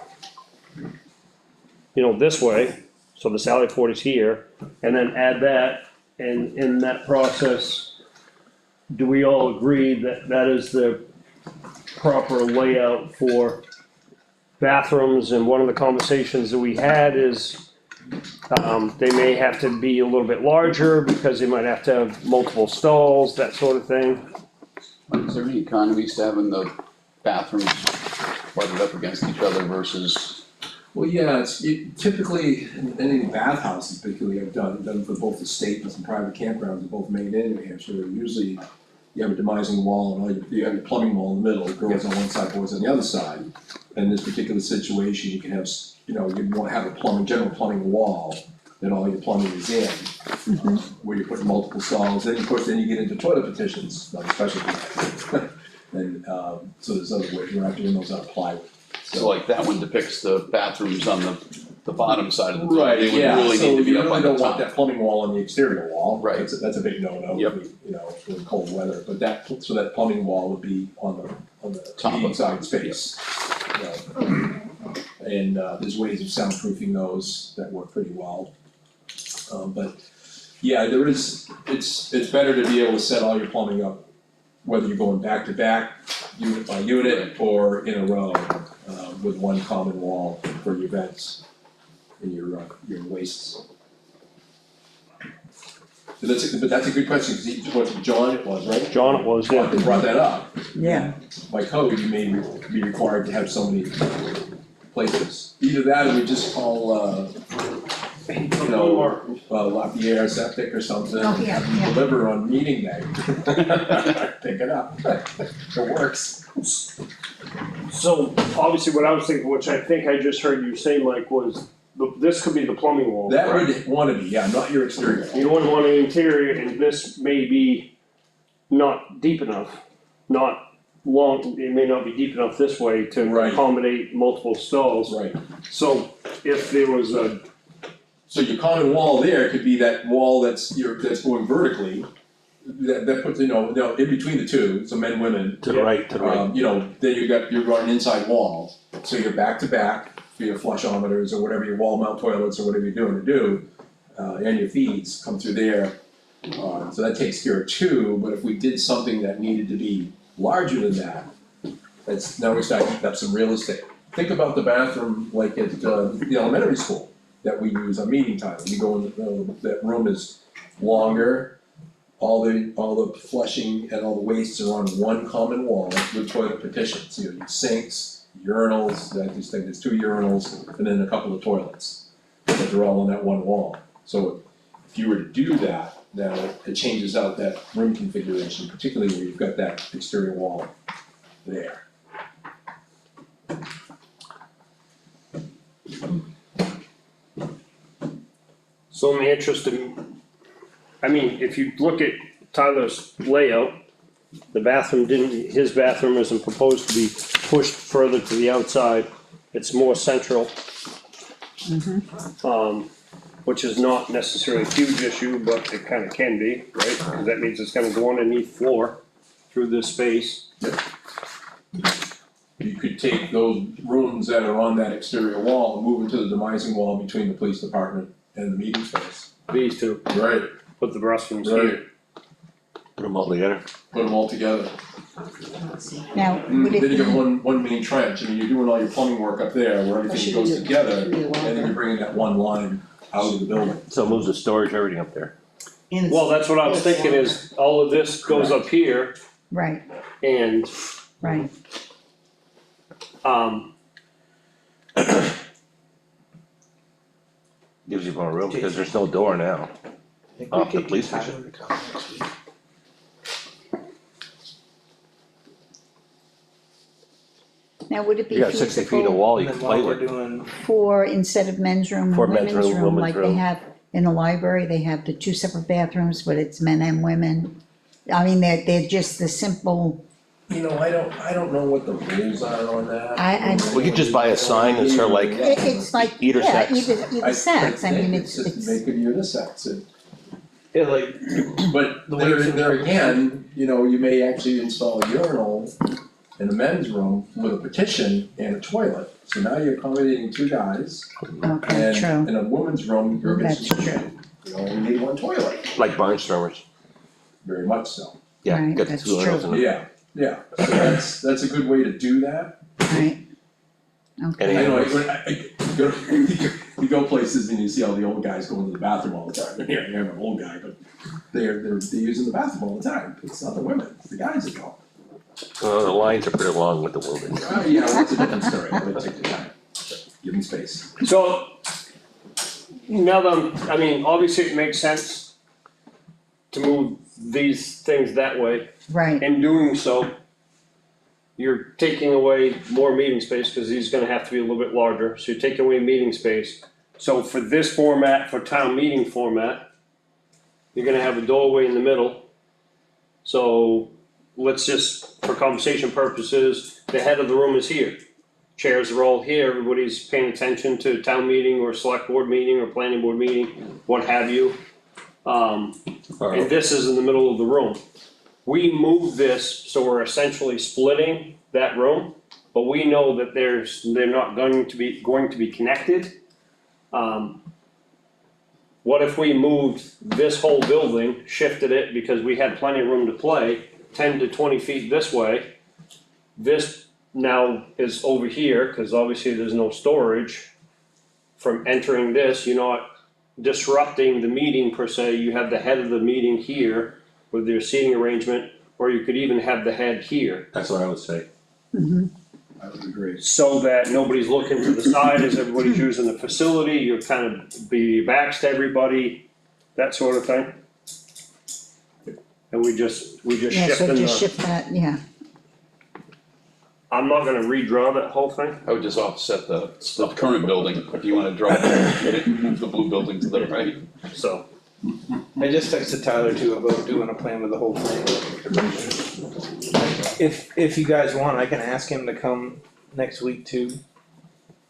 this way, so the Sally Port is here, and then add that, and in that process, do we all agree that that is the proper layout for bathrooms? And one of the conversations that we had is, they may have to be a little bit larger, because they might have to have multiple stalls, that sort of thing. Is there any economies to having the bathrooms butted up against each other versus? Well, yeah, typically, any bathhouses particularly I've done for both the state and some private campgrounds in both Maine and New Hampshire, usually you have a demising wall and you have your plumbing wall in the middle, girls on one side, boys on the other side. In this particular situation, you can have, you want to have a general plumbing wall that all your plumbing is in. Where you put multiple stalls, then of course, then you get into toilet petitions, not especially. And, so there's other ways, we're not doing those out of plywood. So like that one depicts the bathrooms on the bottom side of the building. Right, They would yeah, really so need to be you up really on the don't want top. that plumbing wall on the exterior wall. Right. That's a big no-no, Yep. in cold weather, but so that plumbing wall would be on the Top of- inside space. And, there's ways of soundproofing those that work pretty well. But, yeah, it's better to be able to set all your plumbing up, whether you're going back to back, unit by unit, or in a row, with one common wall for your vents and your wastes. But that's a good question, because what John it was, right? John it was, yeah. Brought that up. Yeah. By code, you may be required to have so many places. Either that or we just call, Lafayette Septic or something, Oh, yeah, have them yeah. deliver on meeting day. Pick it up, it works. So, obviously, what I was thinking, which I think I just heard you say, Mike, was, this could be the plumbing wall. That right? would wanna be, yeah, not your exterior. You wouldn't want an interior, and this may be not deep enough, not long, it may not be deep enough this way to Right. accommodate multiple stalls. Right, So, if there was so your common wall there could be that wall that's going vertically, that puts, in between the two, so men, women. To the right, to the right. Then you're running inside wall, so you're back to back for your flushometers or whatever, your wall mount toilets or whatever you're doing to do. And your feeds come through there, so that takes care of two, but if we did something that needed to be larger than that, now we start eating up some real estate. Think about the bathroom like at the elementary school that we use on meeting time, you go in, that room is longer, all the flushing and all the wastes are on one common wall with toilet partitions, your sinks, urinals, I just think there's 2 urinals, and then a couple of toilets, but they're all on that one wall. So if you were to do that, now it changes out that room configuration, particularly where you've got that exterior wall there. So in the interest of, if you look at Tyler's layout, the bathroom his bathroom isn't proposed to be pushed further to the outside, it's more central. Which is not necessarily a huge issue, but it kinda can be, right? Cause that means it's gonna go underneath floor through this space. You could take those rooms that are on that exterior wall and move them to the demising wall between the police department and the meeting space. These two, Right, put the restrooms right, here. Put them all together. put them all together. Now, would it Then you be, get one main trench, you're doing all your plumbing work up there where everything goes together, and then you're bringing that one line out of the building. So it moves the storage, everything up there. Well, that's what I was thinking is, all of this goes up here right, and, right, Gives you more room because there's no door now. Off the police station. now would it be You got 60 feet of feasible wall you And can then play while we're with. doing, for, instead of men's room For and men's women's room, room, women's like they room. have in the library, they have the 2 separate bathrooms, but it's men and women? I mean, they're just the simple, I don't know what the rules are on that. I- We could just buy a sign and sort of like, it's like, Either yeah, sex. either sex, I mean, think it's, just make it unisex, yeah, like, but The way it's in there again, you may actually install a urinal in the men's room with a partition and a toilet, so now you're accommodating 2 guys. okay, And true, in a woman's room, you're gonna, that's true, you only need 1 toilet, like barnstormers. very much so. Yeah, Right, got the that's 2 urinals in it. Yeah, so that's a good way to do that. right? Okay, I know, you go places and you see all the old guys going to the bathroom all the time, and here, I'm an old guy, but they're using the bathroom all the time, it's not the women, it's the guys that go. The lines are pretty long with the women. Yeah, that's a different story, but take the time, give them space. so. Now that obviously it makes sense to move these things that way. right, In doing so, you're taking away more meeting space, cause he's gonna have to be a little bit larger, so you're taking away meeting space. So for this format, for town meeting format, you're gonna have a doorway in the middle. So let's just, for conversation purposes, the head of the room is here. Chairs are all here, everybody's paying attention to town meeting or select board meeting or planning board meeting, what have you. And this is in the middle of the room. We moved this, so we're essentially splitting that room, but we know that they're not going to be connected. What if we moved this whole building, shifted it, because we had plenty of room to play, 10 to 20 feet this way? This now is over here, cause obviously there's no storage. From entering this, you're not disrupting the meeting per se, you have the head of the meeting here with their seating arrangement, or you could even have the head here. That's what I would say. I would agree. So that nobody's looking to the side as everybody's using the facility, you're kind of be backs to everybody, that sort of thing. And we just yeah, shift so in just the, shift that, yeah, I'm not gonna redraw that whole thing. I would just offset the current building, if you wanna draw it, move the blue building to the right. So, I just texted Tyler too about doing a plan with the whole thing. If you guys want, I can ask him to come next week too.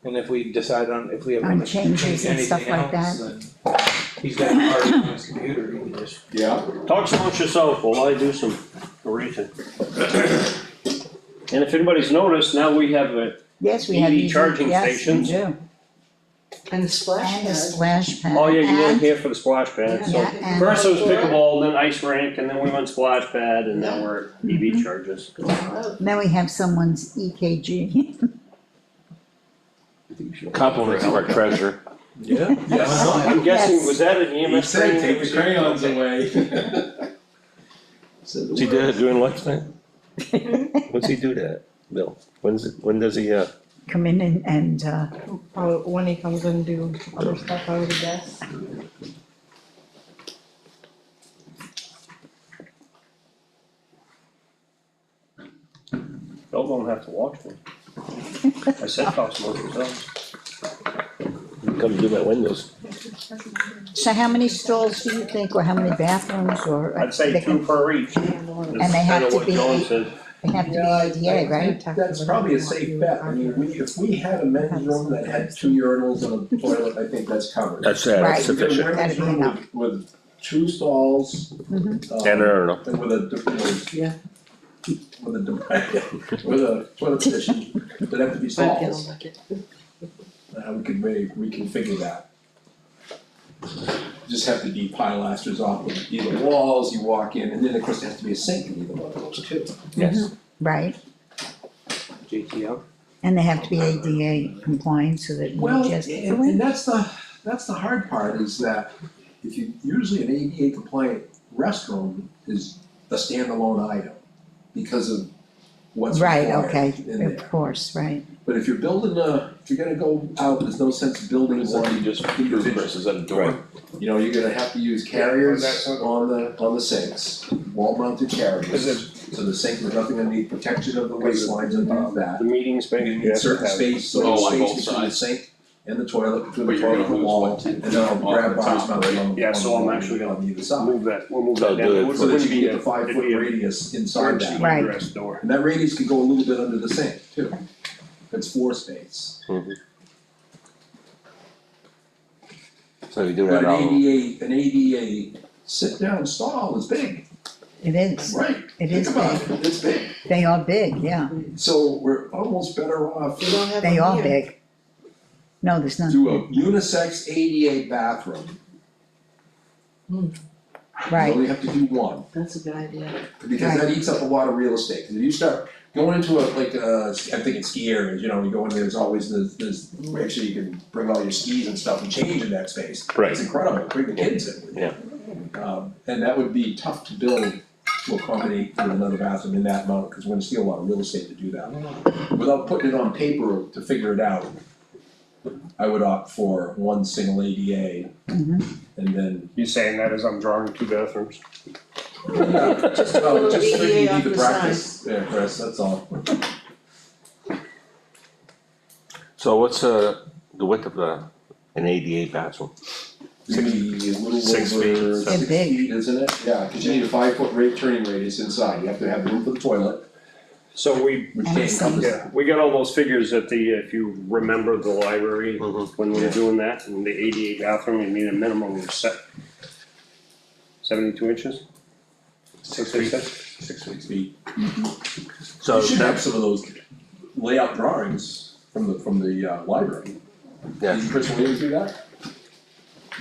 And if we decide on, if we have On to changes change and stuff anything like else, then He's got a party on his computer, he can just. Yeah, Talk amongst yourself while I do some reading. And if anybody's noticed, now we have a Yes, we have. EV EV charging stations. Yes, we do. And the splash And a pad. splash pad. Oh, yeah, you weren't And- here for the splash pad, so. Yeah, and- First it was pickleball, then ice rink, and then we went splash pad, and now we're at EV charges. Then we have someone's EKG. I think you should- Compliments of our treasurer. Yeah. yes. I'm guessing, Yes. was that an He EMS said, training? take the crayons away. Said the Is he doing words. it during lunchtime? When's he do that, Bill? When does he, Come in and, When he comes in and do other stuff, I would guess. Y'all don't have to watch me. I said talk amongst yourselves. come do my windows? so how many stalls do you think, or how many bathrooms, or? I'd say they two can- per each. And they have to be- John said. They have to be ADA, right? That's probably a safe bet, I mean, if we had a men's room that had 2 urinals and a toilet, I think that's covered. That's Right. If you get a sufficient. women's That'd be room enough. with 2 stalls. Mhm. And I don't know. And with a, Yeah. with a, with a toilet petition, there'd have to be stalls, we could maybe reconfigure that. Just have to be pilasters off of either walls, you walk in, and then of course there has to be a sink in either one of those too. Yes. Right, JTL. and they have to be ADA compliant so that you Well, just. and that's the hard part, is that if you, usually an ADA compliant restroom is a standalone item because of what's Right, required okay, in there. of course, right. But if you're building if you're gonna go out, there's no sense of building one just individual. versus at a door. You know, you're gonna have to use carriers on the sinks, wall mounted Is carriers. it, So the sink, there's nothing underneath, protection of the waistlines underneath that. the meeting space? You you need have to certain have- space, so Oh, there's on space both between the sides. sink and the toilet, between But the you're toilet gonna and the lose, wall. what, 10 And then all the off grab the bars top, mounted on the, Yeah, so I'm on actually the, gonna on either side. Move that, we'll move So that down. do it It So that you wouldn't can be get a- the 5 it'd foot be a radius inside emergency that. Right. egress door. And that radius could go a little bit under the sink too. It's floor space. So we do But that all. an ADA sit down stall is big, It is, right? it Think is about big, it, it's big. they are big, yeah, So we're almost better off We don't have they them are here. big. No, there's none, do a unisex ADA bathroom. You right, only have to do one, That's a good idea. because that eats up a lot of real estate, cause if you start going into I'm thinking ski areas, you know, you go in there, there's always there's, make sure you can bring all your skis and stuff and change in that space. Right. It's incredible, bring the kids in with you. And that would be tough to build to accommodate for another bathroom in that amount, cause we're gonna steal a lot of real estate to do that. Without putting it on paper to figure it out, I would opt for one single ADA Mhm. and then. You saying that as I'm drawing 2 bathrooms? Just a Well, little just so you ADA off need the the practice, yeah, Chris, that's all. So what's the width of an ADA bathroom? Maybe a little 6 over feet, 6 so- Big. feet, isn't it? Yeah, cause you need a 5 foot turning radius inside, you have to have room for the toilet, So we, which And can't it's encompass. yeah, we got all those figures at the, if you remember the library, Mhm. when we were doing that, and the ADA bathroom, you need a minimum of 72 inches? 6 feet. feet. 6 feet. So You should have that, some of those layout drawings from the library. yeah. Did Chris Williams do that?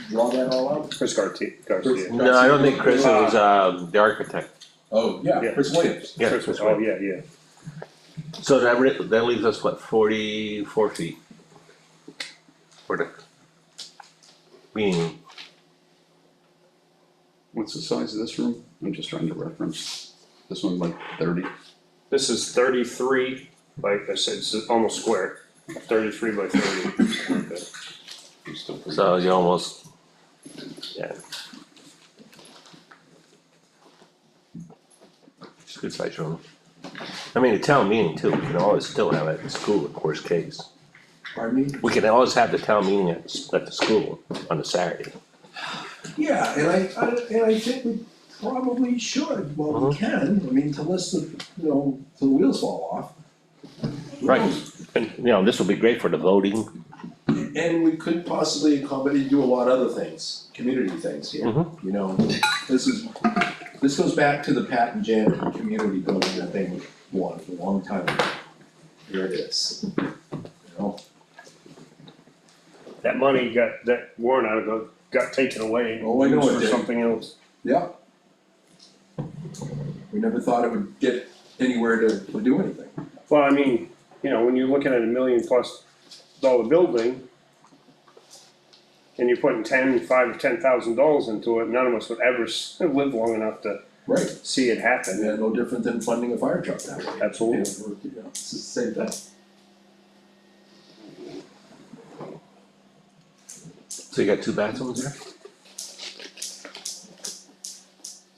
Draw that all out? Chris Garcia. No, I don't think Chris was the architect. Oh, yeah, Yeah. Chris Williams. Yeah, Chris, Chris oh, Williams. yeah, yeah. So that leaves us what, 44 feet? For the meeting, What's the size of this room? I'm just trying to reference. This one like 30. This is 33 by, I said, it's almost square, 33 by 30. Okay. It's still pretty so big. you almost, yeah. It's a good size room. I mean, a town meeting too, we can always still have it at the school, of worst case. Pardon me? We can always have the town meeting at the school on a Saturday. Yeah, and I think we probably should, well, we can, I mean, until the wheels fall off. Right, and this will be great for the voting, And we could possibly accommodate, do a lot of other things, community things here. You know, this goes back to the Pat and Janet community building that they wanted a long time ago. Here it is, you know? That money that warrant article got taken away. Oh, I know used it for did. something else. Yeah. We never thought it would get anywhere to do anything. Well, I mean, you know, when you're looking at $1 million+ building, and you're putting $5,000 or $10,000 into it, none of us would ever live long enough to Right. see it happen. Yeah, no different than funding a fire truck that way. Absolutely. You know, it's the same thing. So you got 2 bathrooms there?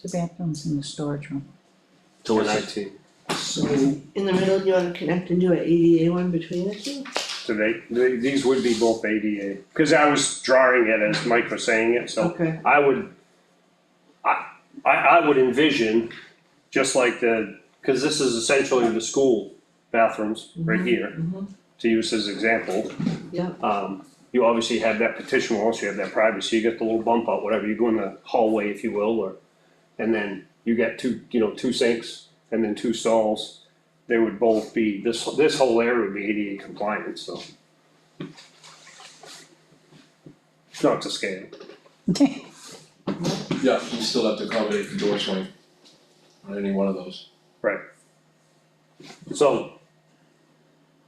The bathrooms in the storage room. Two and IT. So, In the middle, you wanna connect and do an ADA one between the two? So these would be both ADA, cause I was drawing it as Mike was saying it, so Okay. I would envision, just like cause this is essentially the school bathrooms right here, to use as example. Yeah. You obviously have that petition wall, so you have that privacy, you get the little bump out, whatever, you go in the hallway if you will, and then you get two sinks and then 2 stalls. They would both be, this whole area would be ADA compliant, so. It's not to scale. yeah, you still have to accommodate the door swing on any one of those. So,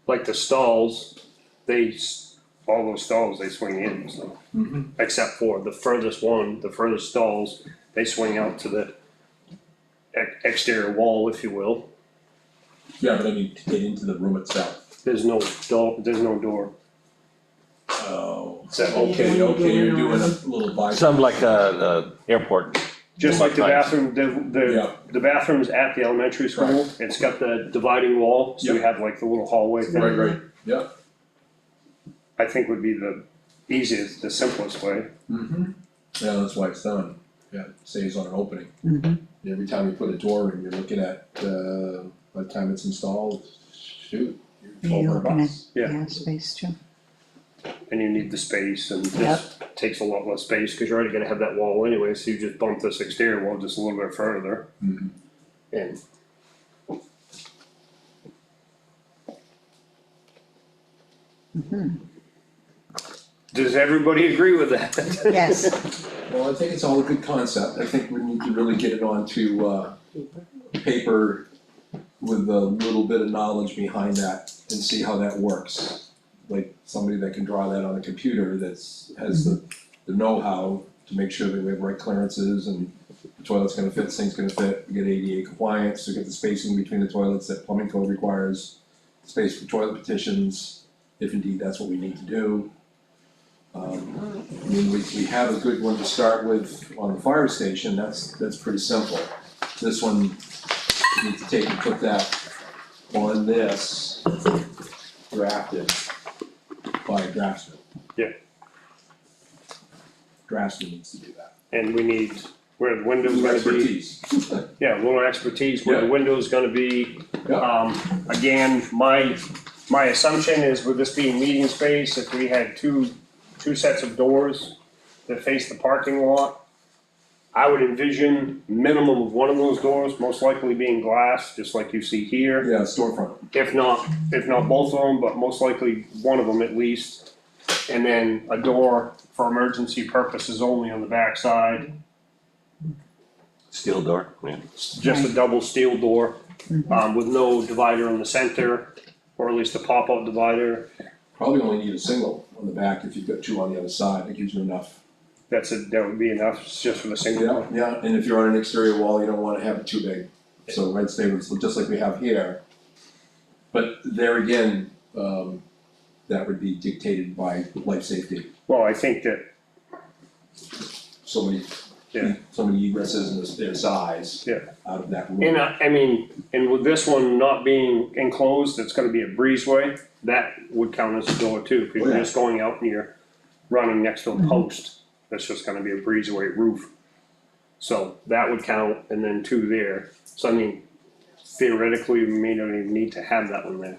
like the stalls, all those stalls, they swing in, so. Except for the furthest stalls, they swing out to the exterior wall, if you will. Yeah, but I mean, to get into the room itself. There's no door. Oh, So, okay, you're doing a little by. Sounds like a airport. just like the bathroom, Yeah. the bathrooms at the elementary school, it's got the dividing wall, so you have like the little hallway thing. Right, yeah. I think would be the easiest, the simplest way. Yeah, that's why it's done. Yeah, it saves on an opening. Mhm. Every time you put a door in, you're looking at, by the time it's installed, shoot, you're You're looking at, $1,200. Yeah. space too. And you need the space, and Yep. this takes a lot less space, cause you're already gonna have that wall anyway, so you just bump this exterior wall just a little bit further. Mhm. And does everybody agree with that? Yes, Well, I think it's all a good concept. I think we need to really get it onto, paper with a little bit of knowledge behind that and see how that works. Like somebody that can draw that on a computer has the know-how to make sure that we have right clearances and the toilet's gonna fit, sink's gonna fit, we get ADA compliance, we get the spacing between the toilets that plumbing code requires, space for toilet petitions, if indeed that's what we need to do. I mean, we have a good one to start with on the fire station, that's pretty simple. This one, you need to take and put that on this, drafted by a draftsman. Yeah. Draftsman needs to do that. And we need, where the window's gonna be, Expertise. yeah, a little expertise, where the Yeah. window's gonna be. Yeah. Again, my assumption is with this being meeting space, if we had two sets of doors that face the parking lot, I would envision minimum of one of those doors, most likely being glass, just like you see here. Yeah, storefront. If not both of them, but most likely one of them at least. And then a door for emergency purposes only on the back side, Steel door, yeah. just a double steel door, with no divider in the center, or at least a pop-out divider. Probably only need a single on the back if you've got 2 on the other side, that gives you enough. That would be enough, just for the single Yeah, one. yeah, and if you're on an exterior wall, you don't wanna have it too big, so red staples, just like we have here. But there again, that would be dictated by life safety, Well, I think that, so many, Yeah. so many egresses and their size Yeah. out of that room. and I mean, and with this one not being enclosed, it's gonna be a breezeway, that would count as a door too, cause Oh, you're yeah. just going out and you're running next to a post, that's just gonna be a breezeway roof. So that would count, and then 2 there, so I mean, theoretically, we may not even need to have that one there.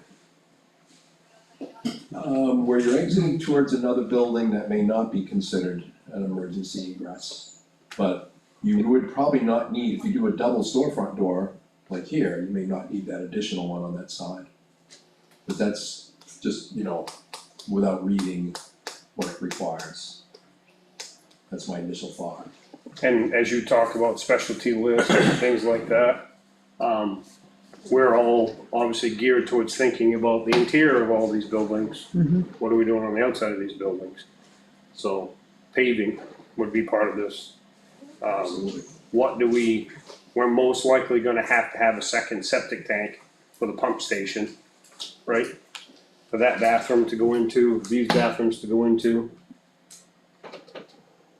Where you're exiting towards another building that may not be considered an emergency egress. But you would probably not need, if you do a double storefront door, like here, you may not need that additional one on that side. But that's just, without reading what it requires. That's my initial thought. And as you talk about specialty lists and things like that, we're all obviously geared towards thinking about the interior of all these buildings. What are we doing on the outside of these buildings? So paving would be part of this. We're most likely gonna have to have a second septic tank for the pump station, right? For that bathroom to go into, these bathrooms to go into.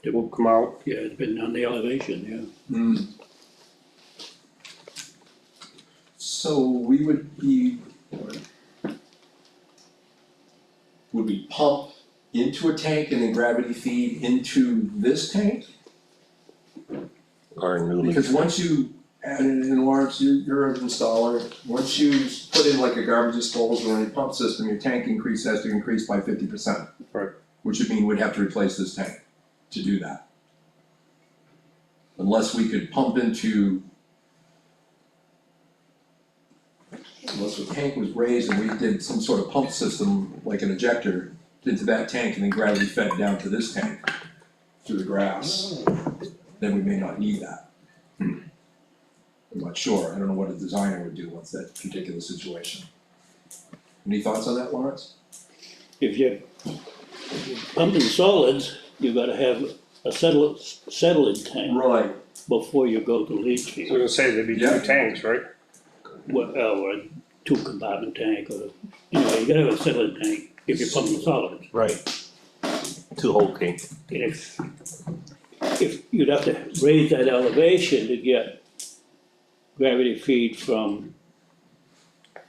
It will come out. Yeah, depending on the elevation, yeah. So we would we pump into a tank and then gravity feed into this tank? Or newly. Because once you add it in, Lawrence, you're an installer, once you put in like a garbage disposal or any pump system, your tank has to increase by 50%. Right. Which would mean we'd have to replace this tank to do that. Unless we could pump into, unless the tank was raised and we did some sort of pump system, like an ejector, into that tank and then gravity fed down to this tank through the grass, then we may not need that. I'm not sure, I don't know what a designer would do once that particular situation. Any thoughts on that, Lawrence? If you're pumping solids, you gotta have a settling tank Right. before you go to leach So I was field. gonna say there'd be Yeah. two tanks, right? Or a 2-compartment tank, or, anyway, you gotta have a settling tank if you're pumping solids. Right. 2 whole tank. And if you'd have to raise that elevation to get gravity feed from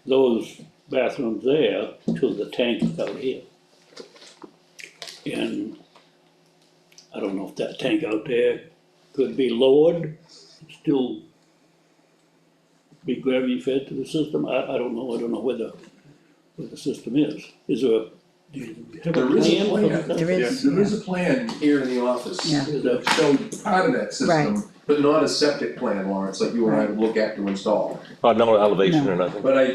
those bathrooms there to the tank out here. And I don't know if that tank out there could be lowered, still be gravity fed to the system. I don't know where the system is. Is there do you have a There is a plan? plan. There is, There is a plan here in the office Yeah. that showed part of that system, but not a septic plan, Lawrence, like you and I would look at to install. Oh, no elevation or nothing. But I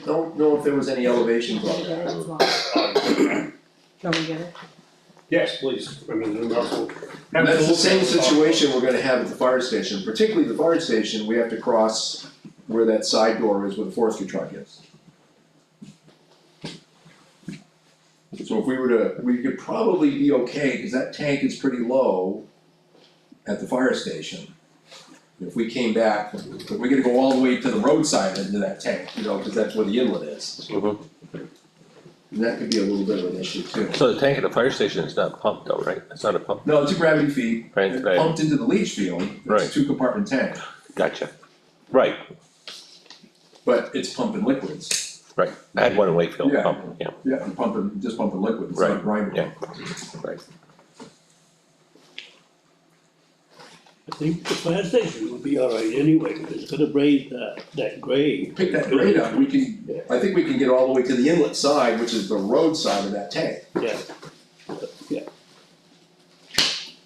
don't know if there was any elevations on that. Can we get it? Yes, please. I mean, and also. And that's the same situation we're gonna have at the fire station, particularly the fire station, we have to cross where that side door is where the forestry truck is. So if we were to, we could probably be okay, cause that tank is pretty low at the fire station. If we came back, but we're gonna go all the way to the roadside into that tank, cause that's where the inlet is. Mhm. And that could be a little bit of an issue too. So the tank at the fire station is not pumped though, right? It's not a pump. No, it's a gravity feed, Right, it's right. pumped into the leach field, it's Right. a 2-compartment tank, Gotcha. Right, but it's pumping liquids. right. I had one in Wakefield Yeah. pumping, yeah. Yeah, and just pumping liquid, it's Right, not grinding. yeah. Right. I think the fire station would be all right anyway, because it's gonna raise that grade. Pick that grade up, I think we can get all the way to the inlet side, which is the road side of that tank. Yeah, yeah.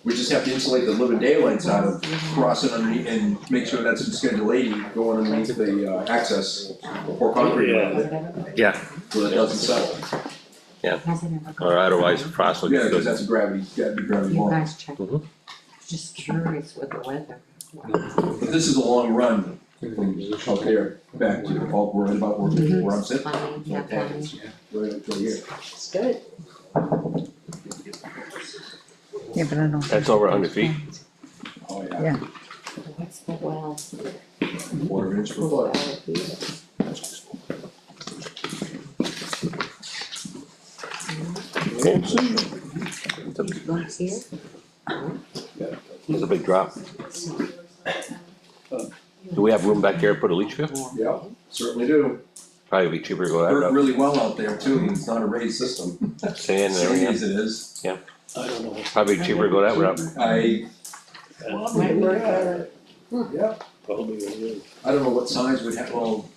We just have to insulate the living daylights out of crossing underneath and make sure that's in Schedule 80 going underneath the access or concrete around it, Yeah, so it doesn't settle. or otherwise frost would be Yeah, because good. that's a gravity, gotta be gravity You bond. guys check, Mhm. just curious with the weather. But this is a long run from out there back to all right about where I'm sitting. Funny, yeah, My tank funny. is right up to here. It's good. yeah, but I don't. That's over 100 feet. Oh, yeah, Yeah. What's the well? quarter inch per foot. What's here? It's a big drop. Do we have room back here to put a leach field? Yeah, certainly do. Probably be cheaper to go that Worked route. really well out there too, and it's not a raised system. Sand and Sandy as everything. it is. I don't know. Probably cheaper to go that route. Might work better. Yeah, Probably it is. I don't know what size we'd have, well,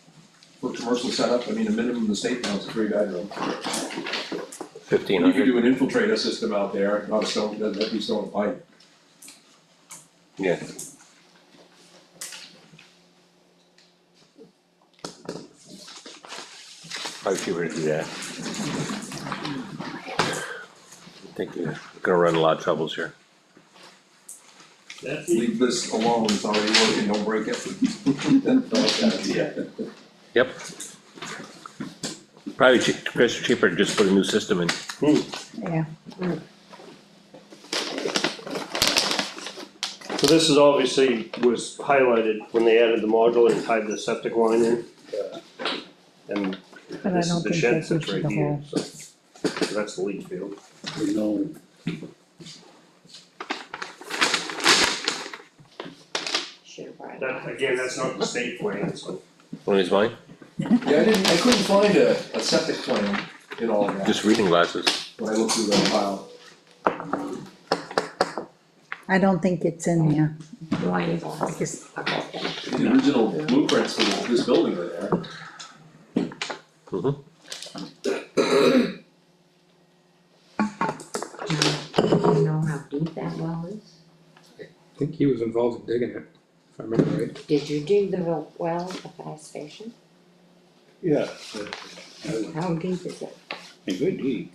for commercial setup, I mean, the minimum in the state now is a 3-bedroom. 1,500. You could do an infiltrator system out there, not a stone, that'd be stone pipe. Yeah. Probably cheaper to do that. I think you're gonna run a lot of troubles here. That's Leave this alone, it's already working, don't break it. Yep. Probably cheaper to just put a new system in. Yeah. So this is obviously was highlighted when they added the module and tied the septic line in. And But I this is don't the think shed that's that's into right the here, whole. so that's the leach field. we know. Should've brought it That, up. again, that's not the state plan, so. One is mine, Yeah, I couldn't find a septic plan in all of that, just reading glasses. when I looked through that file. I don't think it's in there. Why you lost this? The original blueprints for this building are there. Mm-hmm. Do you know how deep that well is? I think he was involved in digging it, if I remember right. Did you dig the well at the fire station? Yeah. How deep is it? A good deed.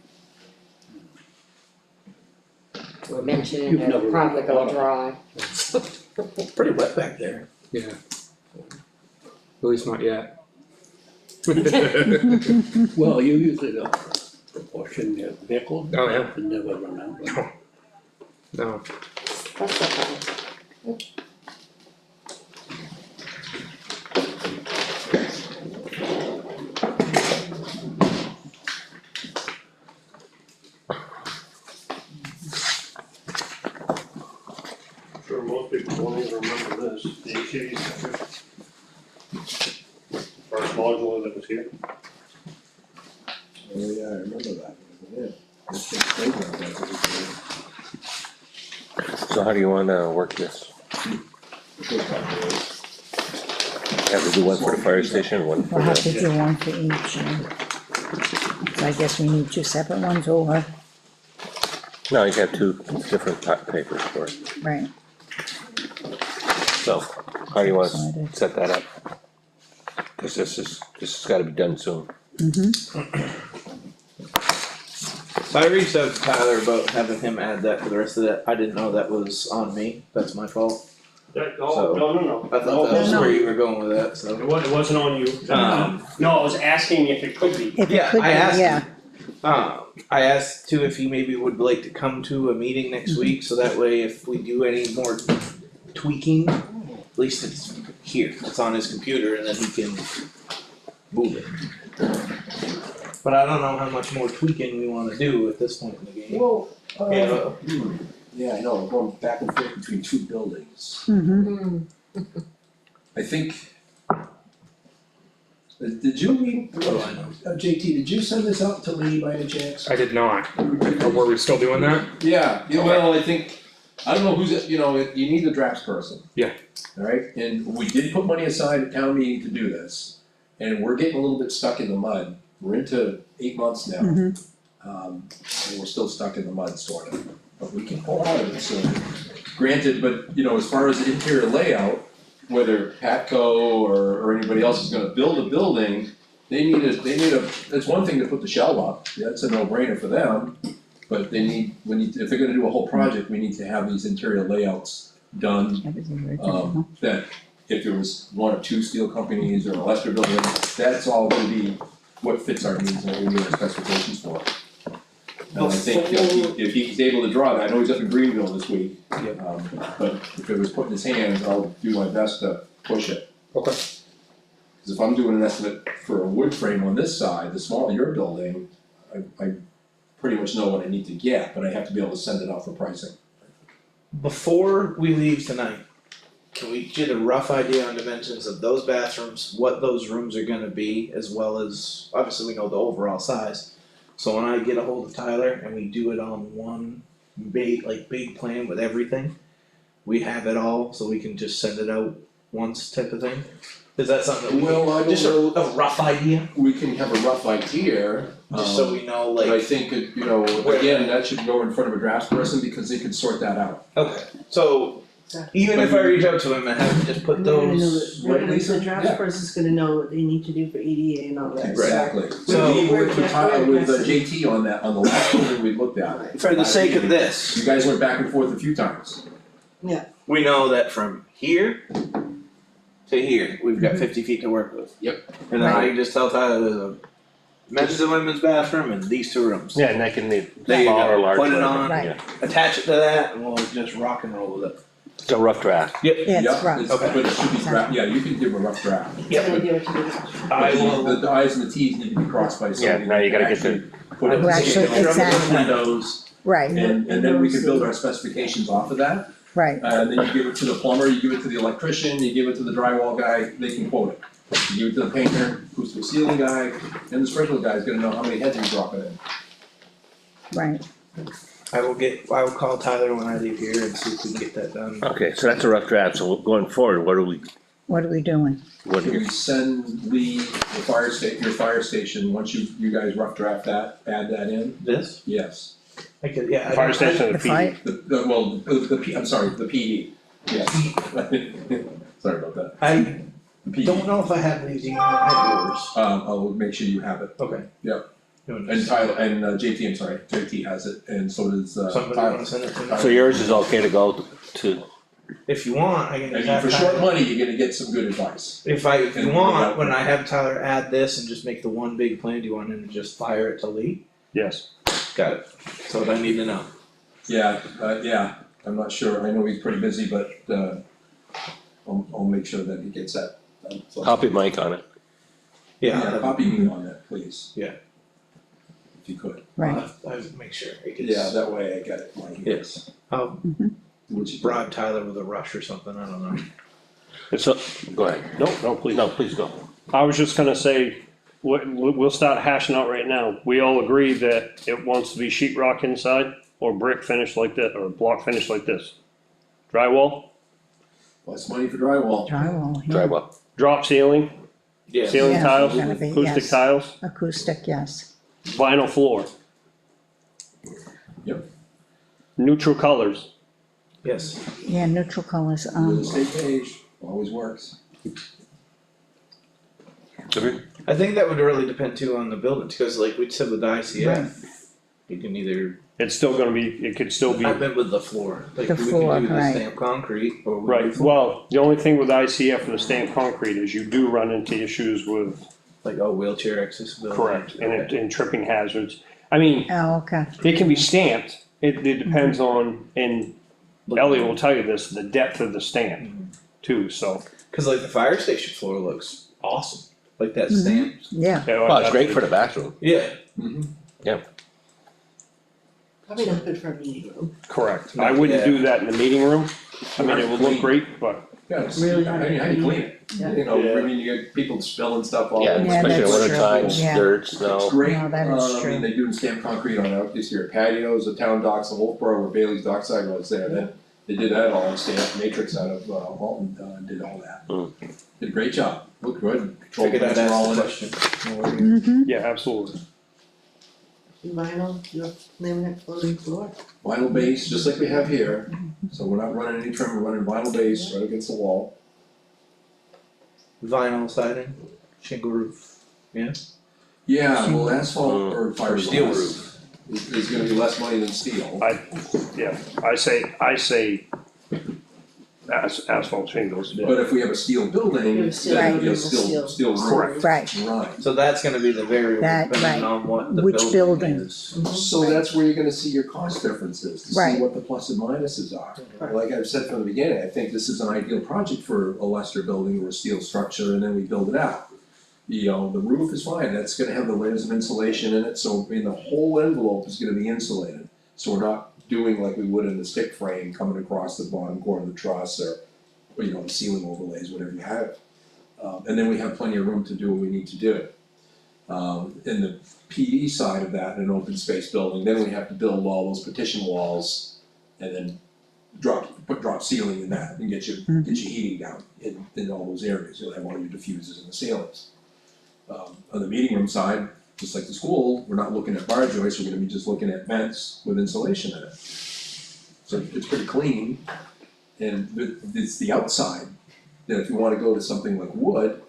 We're mentioning You've it'll never probably go water. dry. Pretty wet back there. Yeah. At least not yet. Well, you usually don't proportion your vehicle. Oh, yeah. And never run out. No, That's okay. I'm sure most people don't even remember this, the HA's first module that was here. Oh, yeah, I remember that, yeah. So how do you wanna work this? Have to do one for the fire station, one for We'll have to the, do one for each, yeah. So I guess we need 2 separate ones or, no, you have 2 different papers for it. right, So, how do you wanna Decided. set that up? Cause this has gotta be done soon. So I reached out to Tyler about having him add that for the rest of that. I didn't know that was on me. That's my fault. No, So- no. I thought that was No, no. where you were going with that, so. It wasn't on you. No, I was asking if it could be. if it Yeah, could be, I asked yeah, I asked too if he maybe would like to come to a meeting next week, so that way if we do any more tweaking, at least it's here, it's on his computer and then he can move it. But I don't know how much more tweaking we wanna do at this point in the game. Well, Yeah, yeah, I know, we're going back and forth between 2 buildings. I think. Did you, what do I know? JT, did you send this out to Lee by any chance? I did not. Were we still doing that? Yeah, well, I think, I don't know who's, you need the drafts person. Yeah. Alright, and we did put money aside at town meeting to do this, and we're getting a little bit stuck in the mud. We're into 8 months now. And we're still stuck in the mud, sort of, but we can pull out of it soon. Granted, but, as far as the interior layout, whether Patco or anybody else is gonna build a building, they need a, it's one thing to put the shell up, that's a no-brainer for them. But if they're gonna do a whole project, we need to have these interior layouts done, that was the original. that if there was 1 or 2 steel companies or a Lester building, that's all gonna be what fits our needs and what we need our specifications for. And I think if he's able to draw that, I know he's up in Greenville this week. But if it was put in his hands, I'll do my best to push it. Okay. Cause if I'm doing an estimate for a wood frame on this side, the smaller your building, I pretty much know what I need to get, but I have to be able to send it out for pricing. Before we leave tonight, can we get a rough idea on dimensions of those bathrooms, what those rooms are gonna be, as well as, obviously we know the overall size. So when I get a hold of Tyler and we do it on one big plan with everything, we have it all, so we can just send it out once type of thing. Is that something that we, Well, I don't just know. a rough idea, We can have a rough idea. just so we know, But I like, think, again, that should go in front of a draftsperson because they can sort that out. okay, so even if I reach out to him and have him just put They're gonna know those, that, they're gonna, Lisa? the draft person's gonna know what they need to do for EDA and all that. Exactly. So- We worked with JT on that, on the last building we looked at. for the sake of this, You guys went back and forth a few times. we know that from here to here, we've got 50 feet to work with. Yep. And then I can just tell Tyler there's a men's and women's bathroom and these 2 rooms. Yeah, and that can be There you small or go, large. put it whatever. on, Right. Yeah. attach it to that, and we'll just rock and roll with it. It's a rough draft. Yeah, it's rough. Okay. But it should be draft, yeah, you can give a rough draft. It's an idea what to do. I will, The i's and the t's need to be crossed by Yeah, somebody. now you gotta get Actually put it Well, actually, in exactly. windows, Right, and then we can build our specifications off of that. right, And then you give it to the plumber, you give it to the electrician, you give it to the drywall guy, they can quote it. You give it to the painter, acoustical ceiling guy, and the sprinkler guy's gonna know how many heads you're dropping in. right. I will call Tyler when I leave here and see if we can get that done. Okay, so that's a rough draft, so going forward, what are we, What are we doing? what Can are we send Lee your fire station, once you guys rough draft that, add that in? This? Yes. I could, yeah. I fire don't- station or The the fire, I'm sorry, the PD, yes. Sorry about that. I The PD. don't know if I have these, you have yours. I'll make sure you have it. Okay. Yep. Doing And this. Tyler, and JT, I'm sorry, JT has it, and so does Somebody Tyler. wanna send it to me? So yours is okay to go to, If you want, I can I just mean, have for short Tyler, money, you're gonna get some good advice. if you And- want, when I have Tyler add this and just make the one big plan, do you want him to just fire it to Lee? yes. Got it. That's what I need to know. Yeah, I'm not sure, I know he's pretty busy, but, I'll make sure that he gets that done. So- Copy Mike on it. Yeah, copy me on that, please. Yeah. If you could. right, I'll make sure, because. Yeah, that way I got it. right here. Yes. I'll Which is bribe Tyler with a rush or something, I don't know. It's a, go ahead. No, please go. I was just gonna say, we'll start hashing out right now. We all agree that it wants to be sheet rock inside, or brick finish like that, or block finish like this. Drywall, less money for drywall. drywall, yeah. Drywall. drop ceiling, Yes. ceiling Yeah, tiles, it's gonna be, acoustic yes. tiles, Acoustic, yes. vinyl floor. Yep. Neutral colors. Yes. Yeah, neutral colors, Real estate page, always works. I think that would really depend too on the building, because like we said with the ICF, you can either, It's still gonna be, it could still be, I've been with the floor, like The we floor, can do the right. stamped concrete or. we right, do floor. well, the only thing with ICF and the stamped concrete is you do run into issues with, Like, oh, wheelchair accessibility. correct, Okay. and tripping hazards. I mean, oh, okay, they can be stamped, it depends on, and Elliot will tell you this, the depth of the stamp too, so. Cause like the fire station floor looks awesome, like that Mhm. stamped, yeah, Well, it's great for the bathroom. yeah. Probably not good for a meeting room. Correct, I wouldn't do that in the meeting room, I mean, it would look great, but Yeah, it's, Really how do you clean it? Yeah. You know, I mean, you get people spilling stuff all Yeah, over. Yeah, especially in that's winter true. times, Yeah. dirt, It's snow. great, No, that is I true. mean, they do stamped concrete on out this year, patios, the town docks of Wolfboro where Bailey's Dockside was there, then they did that all in stamped matrix out of, Alton, did all that. Did a great job, looked good, control Figured I'd plants were all ask in the it. question. No worries. mm-hmm, yeah, absolutely. Vinyl, you're laminate floating floor. Vinyl base, just like we have here, so we're not running any trim, we're running vinyl base right against the wall. Vinyl siding, shingle roof, yeah? Yeah, well, asphalt or Or fiberglass. steel roof. Is gonna be less money than steel. I say asphalt shingles, But if we have a steel building, You then have steel it'll be a building, steel steel. roof. Correct. right, Right, So that's gonna be the variable That, depending right. on what the Which building building? is. so that's where you're gonna see your cost differences, to see Right. what the plus and minuses are. Right. Like I've said from the beginning, I think this is an ideal project for a Lester building or a steel structure, and then we build it out. You know, the roof is fine, that's gonna have the layers of insulation in it, so I mean, the whole envelope is gonna be insulated. So we're not doing like we would in the stick frame coming across the bottom corner of the truss or you know, ceiling overlays, whatever you have. And then we have plenty of room to do what we need to do. In the PE side of that, in an open space building, then we have to build all those petition walls and then put drop drop ceiling in that and get your heating down in all those areas. You'll have all your diffusers in the ceilings. On the meeting room side, just like the school, we're not looking at bar joists, we're gonna be just looking at vents with insulation in it. So it's pretty clean, and it's the outside, that if you wanna go to something like wood,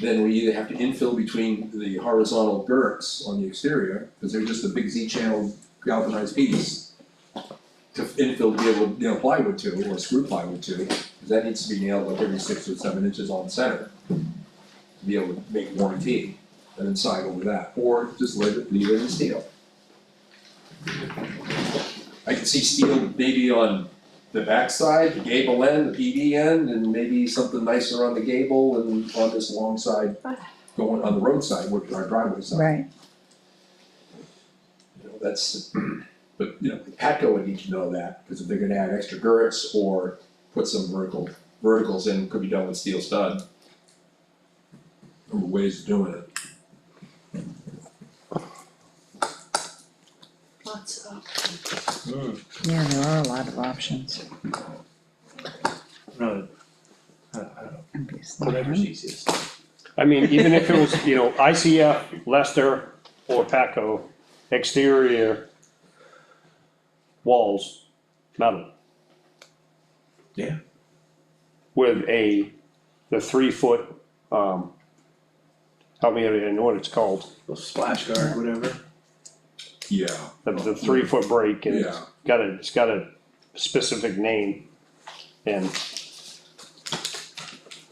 then we either have to infill between the horizontal girts on the exterior, because they're just a big Z-channel galvanized piece, to infill to be able to nail plywood to, or screw plywood to, because that needs to be nailed like every 6 or 7 inches on center, to be able to make warranty, and then side over that, or just leave it in steel. I can see steel maybe on the backside, the gable end, the PD end, and maybe something nicer on the gable and on this long side, going on the roadside, which is our driveway side. Right, You know, that's, but, you know, Patco would need to know that, because if they're gonna add extra girts or put some verticals in, could be done with steel stud. There are ways of doing it. Lots of. yeah, there are a lot of options, No, I don't know, obviously. whatever's easiest. I mean, even if it was, ICF, Lester, or Paco, exterior walls, metal. Yeah. With the 3 foot, help me out, I know what it's called, Splash guard, whatever. Yeah. the 3 foot break, and Yeah. it's got a specific name, and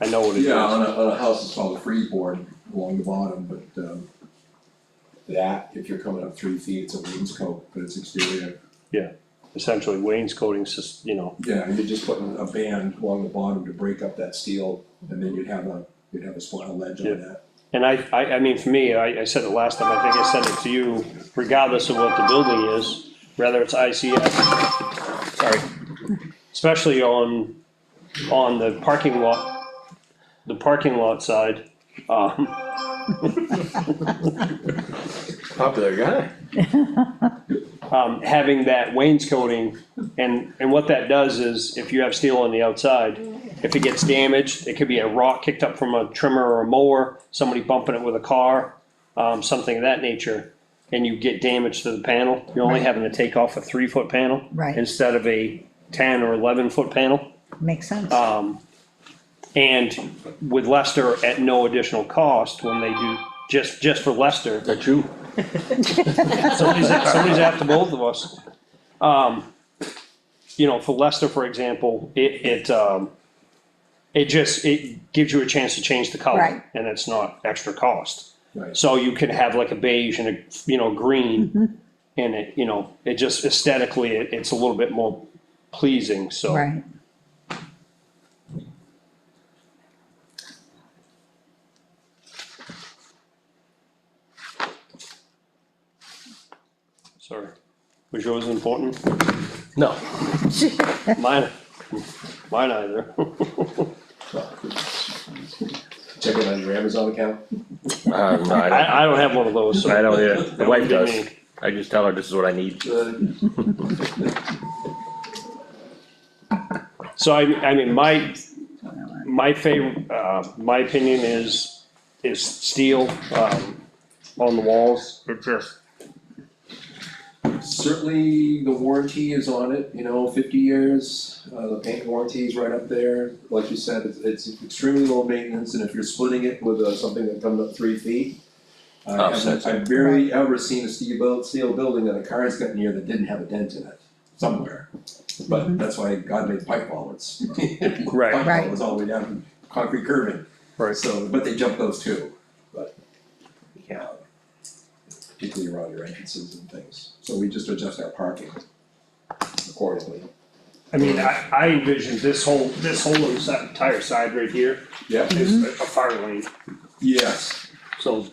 I know what it is. Yeah, on a house, it's called a freeboard along the bottom, but, that, if you're coming up 3 feet, it's a wainscot, but it's exterior. Essentially wainscoting, Yeah, you're just putting a band along the bottom to break up that steel, and then you'd have a spline ledge on that. and I mean, for me, I said it last time, I think I said it to you, regardless of what the building is, whether it's ICS, sorry, especially on the parking lot side, Popular guy. having that wainscoting, and what that does is, if you have steel on the outside, if it gets damaged, it could be a rock kicked up from a trimmer or a mower, somebody bumping it with a car, something of that nature, and you get damage to the panel, you're only Right. having to take off a 3 foot panel. Right. Instead of a 10 or 11 foot panel. Makes sense. And with Lester at no additional cost, when they do, just for Lester. That you? Somebody's after both of us. For Lester, for example, it gives you a chance to change the color. Right. And it's not extra cost. Right. So you could have like a beige and a, green, and it just aesthetically, it's a little bit more pleasing, so. Right, Sorry. Was yours important? No. Mine either. Check it on your Amazon account. No, I don't. I don't have one of those, so. I don't either. The wife That would does. be me. I just tell her this is what I need. So I mean, my favorite, my opinion is steel, on the walls. It just. Certainly, the warranty is on it, 50 years, the paint warranty is right up there. Like you said, it's extremely low maintenance, and if you're splitting it with something that comes up 3 feet, I've barely ever seen a steel building that a car's got near that didn't have a dent in it, somewhere. But that's why God made pipe bollards. Right. Pipe Right. bollards all the way down to concrete curving. Right. So, but they jump those too, but, yeah, particularly around your entrances and things. So we just adjust our parking accordingly. I mean, I envision this whole entire side right here Yeah, is a fire lane. yes, So,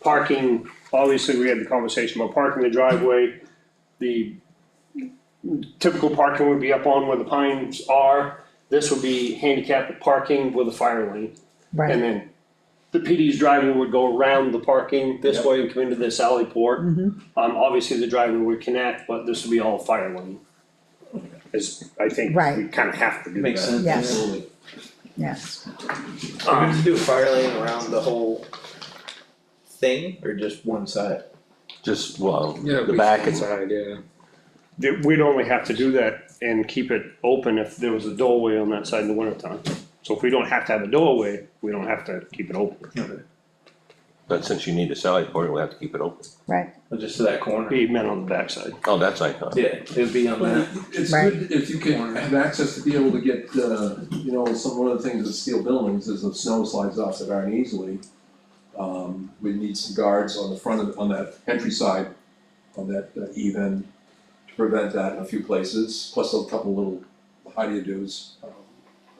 parking, obviously, we had the conversation about parking the driveway. The typical parking would be up on where the pines are. This would be handicapped parking with a fire lane. And right, then the PD's driveway would go around the parking this Yep. way and come into this alley port. Obviously, the driveway would connect, but this would be all fire lane. I think we Right. kinda have to do that. Makes sense. Yes. Absolutely. Yes, Are we gonna do a fire lane around the whole thing, or just one side? Just, well, Yeah, the back and, side, yeah. We'd only have to do that and keep it open if there was a doorway on that side in the wintertime. So if we don't have to have a doorway, we don't have to keep it open. but since you need to sell it, we have to keep it open. right, Or just to that corner? Be meant on the backside. Oh, that's icon. Yeah, it would be on that. It's Right. good if you can have access to be able to get, you know, one of the things with steel buildings is if snow slides off the ground easily. We need some guards on the front of, on that entry side, on that even, to prevent that in a few places, plus a couple little how-do-you-dos,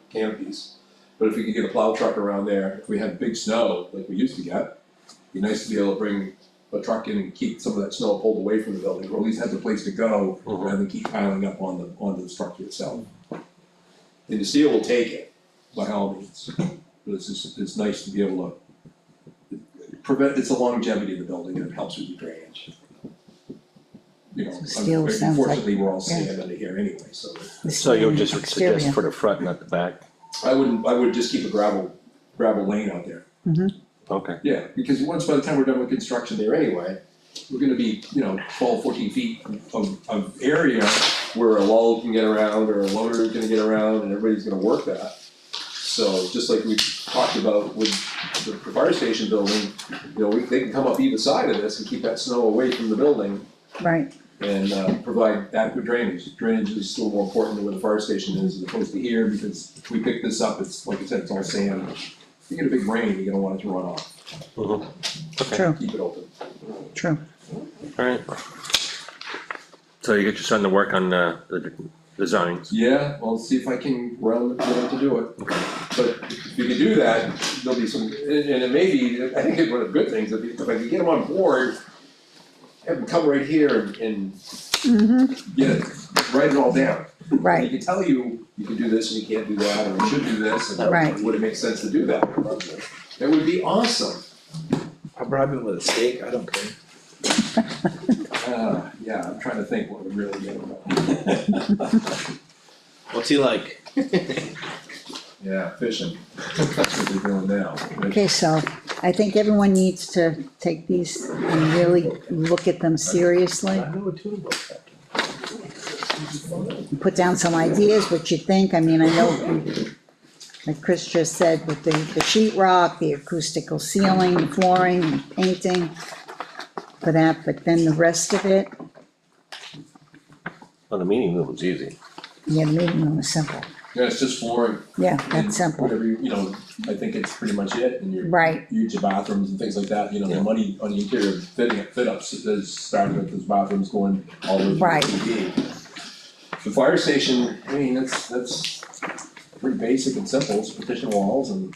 canopies. But if we could get a plow truck around there, if we had big snow, like we used to get, it'd be nice to be able to bring a truck in and keep some of that snow pulled away from the building, or at least have the place to go, rather than keep piling up on the structure itself. And the steel will take it, by all means, but it's nice to be able to prevent, it's the longevity of the building, and it helps with the drainage. You know, So steel sounds like- unfortunately, we're all yeah. sand under here anyway, so. So you'll just Exterior. suggest for the front, not the back? I would just keep a gravel lane out there. Okay. Yeah, because once by the time we're done with construction there anyway, we're gonna be, 12, 14 feet of area where a lull can get around or a loader can get around and everybody's gonna work that. So just like we talked about with the fire station building, they can come up either side of this and keep that snow away from the building right, and provide adequate drainage. Drainage is still more important than where the fire station is as opposed to here, because if we pick this up, it's, like I said, it's all sand. If you get a big rain, you're gonna want it to run off, true, keep it open. true. Alright. So you get your son to work on the designs? Yeah, well, see if I can get him to do it. But if you can do that, there'll be some, and it may be, I think it's one of the good things, if I can get him on board, have him come right here and get it, write it all down. He Right, can tell you, you can do this and you can't do that, or you should do this, and Right. would it make sense to do that? That would be awesome. I'll bribe him with a steak, I don't care. Yeah, I'm trying to think what would really get him. What's he like? Yeah, fishing, that's what they're doing now. okay, so I think everyone needs to take these and really look at them seriously. I know too about that. Put down some ideas, what you think, I mean, I know, like Chris just said, with the sheet rock, the acoustical ceiling, flooring, and painting for that, but then the rest of it, Well, the meeting room was easy. yeah, the meeting room is simple, Yeah, it's just flooring. yeah, And that's simple, whatever, I think it's pretty much it, and your right, use your bathrooms and things like that, the money on the interior fit ups is starting with those bathrooms going all the way to Right. the TV. The fire station, I mean, that's pretty basic and simple, it's partition walls and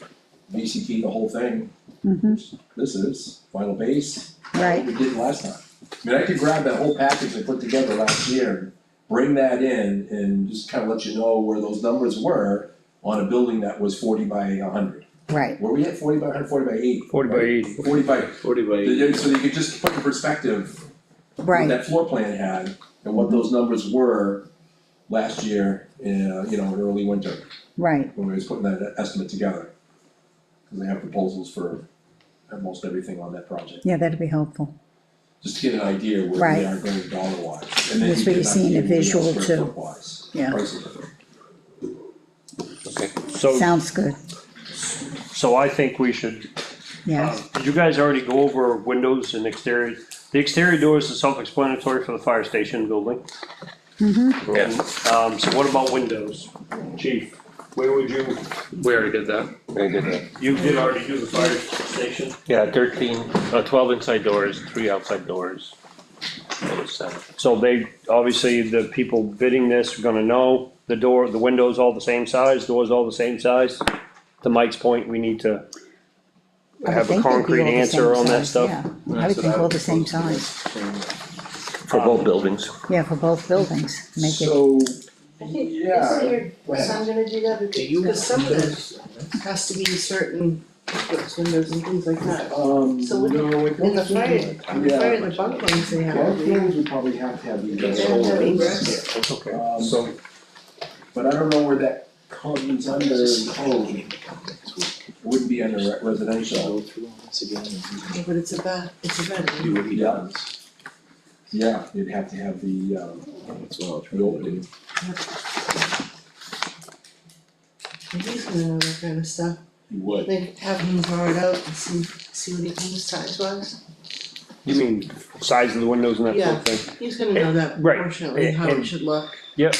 VCT, the whole thing. This is final base, right, we did last time. I mean, I could grab that whole package I put together last year and bring that in and just kind of let you know where those numbers were on a building that was 40 by 100. right, Were we at 40 by 100, 40 by 80? 40 by 80. 40 by, 40 by 80. so you could just put in perspective what right, that floor plan had and what those numbers were last year, in early winter, right, when we was putting that estimate together. Cause they have proposals for almost everything on that project, yeah, that'd be helpful, just to get an idea where we Right. are going dollar wise. And then This you way get you an see in a idea where we are visual square too. foot wise, Yeah. prices. Okay. So, sounds good, so I think we should, yeah, did you guys already go over windows and exterior? The exterior doors is self-explanatory for the fire station building. Yeah. So what about windows? Chief, where would you, We already did that. They did that. you did already do the fire station? Yeah, 12 inside doors, 3 outside doors. That was 7. So they, obviously, the people bidding this are gonna know the windows all the same size, doors all the same size. To Mike's point, we need to I would have a think they'd be concrete all the answer same on that size, stuff. yeah. I would think all the same size, For both buildings. yeah, for both buildings, make it, So, I think, yeah, isn't your go ahead. son gonna do that, Do you because some of it has to be certain windows and things like that. So would- no, it In the goes fire, on the fire, the bunk ones they have. Bunk rooms would probably have to have these. They have to have egress. Okay, Um, so but I don't know where that comes under code. It wouldn't be under residential. Go through all this again and Yeah, but it's a bedroom. do what he Yeah. does. Yeah, you'd have to have the, That's what I'll try the to do. opening. And he's gonna know that kind of stuff. You would. They have him draw it out and see what he thinks size wise. You mean size of the windows and that sort of thing? He's gonna know that Right. proportionately, how it And- should look. Yep,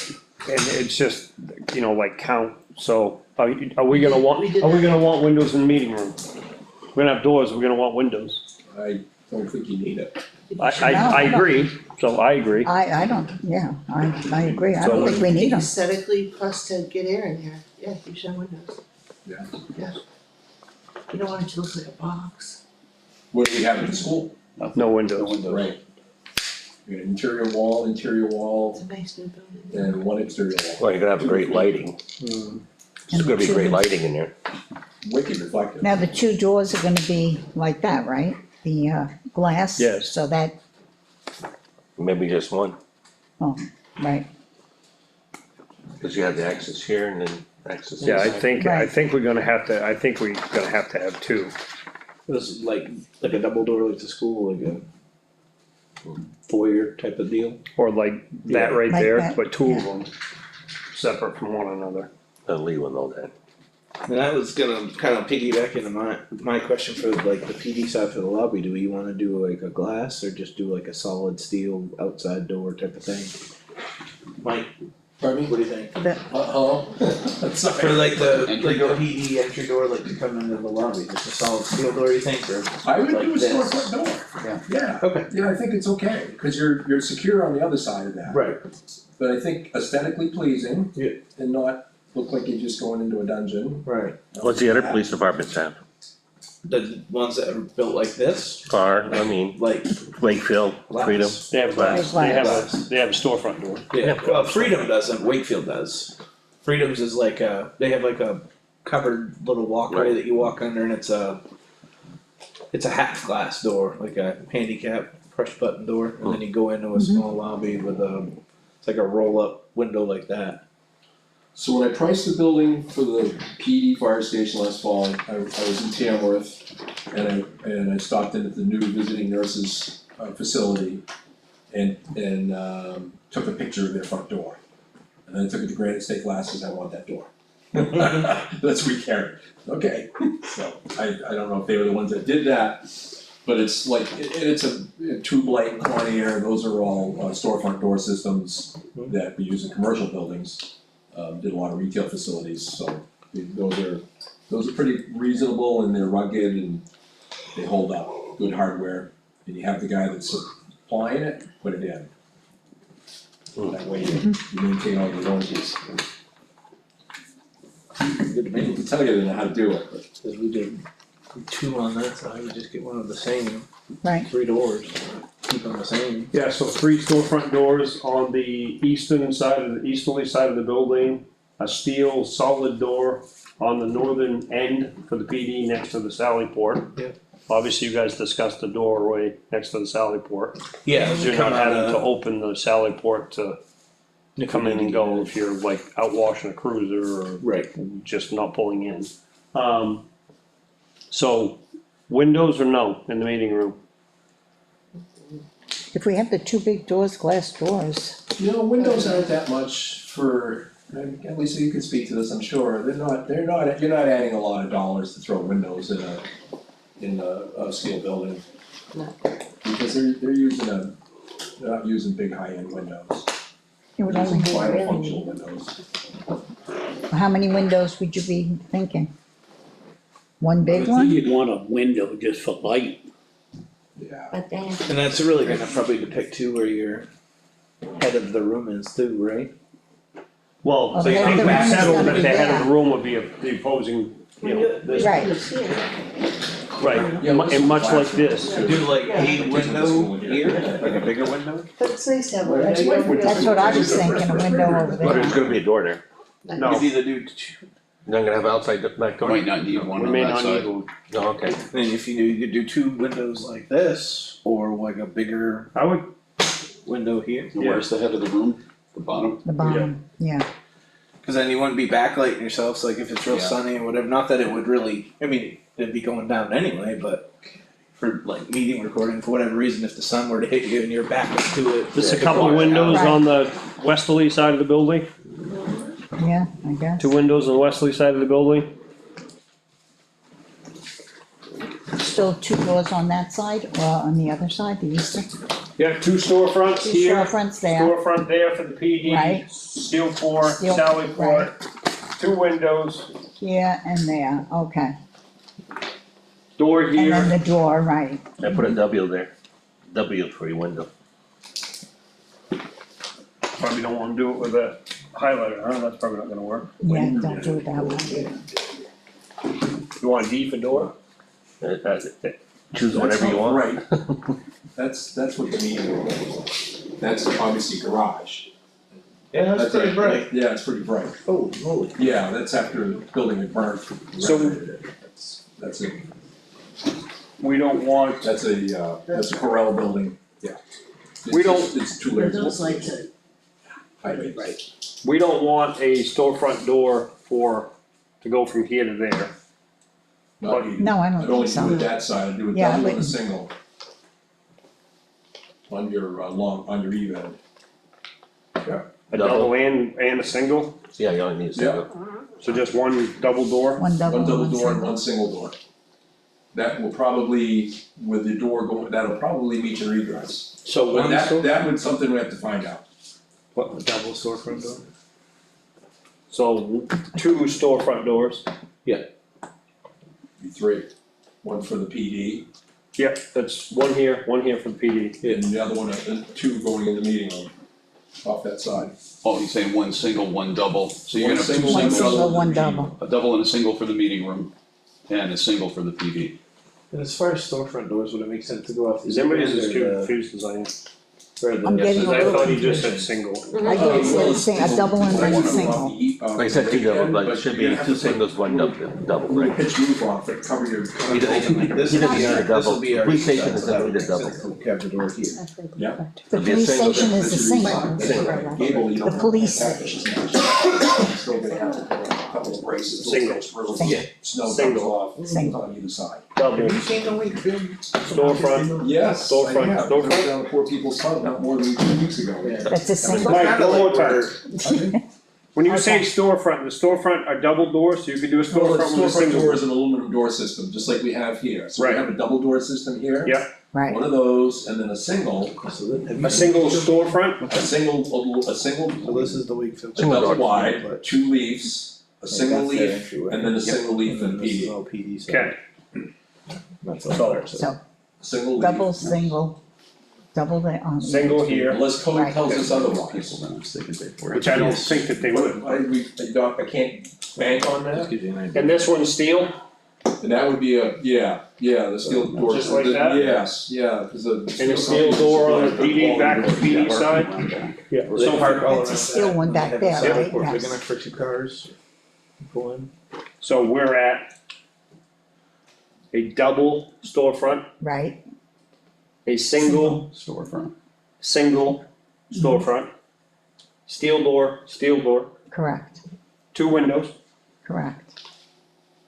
and it's just, like count, so are we gonna want, We did are we that. gonna want windows in the meeting room? We're gonna have doors, we're gonna want windows. I don't think you need it. I agree, so I agree. I don't, yeah, I agree, I So- don't think we need them. Aesthetically, plus to get air in here, yeah, you should have windows. Yeah. Yeah. You don't want it to look like a box. What do we have in the school? No windows. Right. You got an interior wall, It's a nice new building. and one exterior wall. Well, you're gonna have great lighting. There's gonna be great lighting in there. Wicked reflective. Now, the two doors are gonna be like that, right? The, glass? Yes. So that, Maybe just one, right, cause you have the access here and then access Yeah, I inside. think Right. we're gonna have to, have two. This is like a double door like the school, like a foyer type of deal. Or like that Yeah. right Like there, that, but two of yeah. them, separate from one another. Lee will know that. And I was gonna kind of piggyback into my question for like the PD side for the lobby, do we wanna do like a glass or just do like a solid steel outside door type of thing? Mike, Pardon me? what do you think? Uh-oh. That's For like the Entry door? PD entry door, like to come into the lobby, just a solid steel door, you think, or? I would like do a this? storefront door. Yeah. Yeah, Okay. yeah, I think it's okay, cause you're secure on the other side of that. Right. But I think aesthetically pleasing. Yeah. And not look like you're just going into a dungeon. Right. What's the other police departments have? The ones that are built like this, Far, I mean, like Wakefield, Freedom. glass. They have Glass. they have a storefront door. Yeah, well, Freedom doesn't, Wakefield does. Freedom's is like they have like a covered little walkway Right. that you walk under and it's a half glass door, like a handicap push button door, and then you go into a small lobby with it's like a roll up window like that. So when I priced the building for the PD fire station last fall, I was in Tamworth and I stopped in at the new visiting nurses facility and took a picture of their front door. And then I took it to Granite State Glasses, I want that door. That's what we carried. Okay, so I don't know if they were the ones that did that, but it's like, it's a tube light and Conair, those are all storefront door systems that we use in commercial buildings. Did a lot of retail facilities, so those are pretty reasonable and they're rugged and they hold up, good hardware. And you have the guy that's supplying it, put it in. That way you maintain all your warranties. Good to Maybe me, to tell you they know how to do it, but cause we did two on that side, we just get one of the same, right. 3 doors, keep them the same. Yeah, so 3 storefront doors on the easterly side of the building, a steel solid door on the northern end for the PD next to the sally port. Yeah. Obviously, you guys discussed the doorway next to the sally port. Yeah, You're not having to open the sally port to come in and go if you're like out washing a cruiser or Right. just not pulling in. So windows or no in the meeting room? If we have the two big doors, glass doors, windows aren't that much for, at least you can speak to this, I'm sure, you're not adding a lot of dollars to throw windows in a steel building. No. Because they're not using big high-end windows, it would they're only using be final really, functional windows. how many windows would you be thinking? One I big think one? you'd want a window just for light. Yeah. But then, And that's really gonna probably depict too where your head of the room is too, right? Well, Oh, so the I head think of we the room is settled gonna that be the head of there. the room would be the opposing, this, Right, right, Yeah, what's and much like the this. Do like Yeah. a window here, like a bigger window? But it's nice to have Well, one. that's what- that's what I was thinking, a window over But there's there. gonna be a door there. No. You'd either do, You're not gonna have outside back door? Might not need one We on may that not side. need one. No, okay. then if you do, you could do 2 windows like this, or like a bigger I would, window here. And where's the head of the room? The bottom? The bottom, yeah. Cause then you wouldn't be backlighting yourself, so like if it's real Yeah. sunny or whatever, not that it would really, I mean, it'd be going down anyway, but for like meeting recording, for whatever reason, if the sun were to hit you and you're back to it. Just a it couple could of wash windows out. on the westerly side of the building, Yeah, I guess. 2 windows on the westerly side of the building. Still 2 doors on that side, or on the other side, the eastern? Yeah, 2 storefronts 2 here, storefronts there, storefront there for the PD, Right. steel port, Steel- sally port, 2 windows, here and there, okay. door And then here. the door, right. I put a W there, W for your window. Probably don't wanna do it with a highlighter, huh? That's probably not gonna work. Yeah, don't do it that way. You want D for door? Choose whatever you want. Right. That's what the meeting room is. That's obviously garage. Yeah, that's pretty bright. Yeah, it's pretty bright. Oh, holy. Yeah, that's after the building had burned. So- That's a, We don't want, that's a Corel building, yeah. We don't- It's 2 layers. Windows like to, High base. we don't want a storefront door to go from here to there. Not needed. No, I I'd don't only think do it so. that side, I'd do it Yeah, I double and a wouldn't. single. On your on your eve end. A double and a single, Yeah, you only need a single. so just one double door. One double, One double one door and single. one single door. That will probably, with the door going, that'll probably meet your egress. So But one that would something we have to find out. what, double storefront door? So 2 storefront doors. Be 3. One for the PD Yep, that's one here for the PD. and the other one, 2 going in the meeting room. Off that side. Oh, he's saying 1 single, 1 double, so you're One gonna have 2 single, One singles, single, in one the meeting double. room. a double and a single for the meeting room, and a single for the PD. And as far as storefront doors, would it make sense to go off the? Is anybody as east end or the- confused as I am? or the- I'm getting a Because I little thought he just said confused. single. I did say the same, a double and then a single. Like I said, 2 double, but it should be 2 singles, 1 double, right? Pitch roof off it, cover your. He doesn't need a double, This'll be our police east station side, doesn't so need a that double. makes sense to have the door here. Yeah. The It'll be a police single, station is the single. Gable, you don't The police have to station. attach it. Still gonna have to put a couple of braces. Single. Yeah. Snow comes Single. off Single. on either side. Double, storefront. Yes, Storefront, I have. storefront? Put it down poor people's front not more than 2 weeks ago. That's a single, Mike, one more time. Okay. When you say storefront, the storefront are double doors, so you could do a Well, the storefront with a storefront single. door is an aluminum door system, just like we have here. So we Right. have a double door system here. Yeah. right. One of those, and then a single, A single storefront, a single, So this is the Wakefield. a double wide, 2 leaves, a single That's the leaf, entryway. and then a single leaf And and then this is PD. all PD side. okay, That's all there, so. So Single leaf. double, single, double the, single here, Unless code Right. tells us otherwise. People then, if they can pay for it. which I don't think that they would. I can't bank on Just that, gives you an idea. And this one's steel, and that would be the steel door. Just like that? Yes, yeah, cause the. and a steel door on the PD, back to PD side. Yeah. So That's a steel one back there, right? Big Yes. enough for 2 cars. Pull in. So we're at a double storefront, Right, a single, Storefront. single storefront, steel door, correct, 2 windows, correct,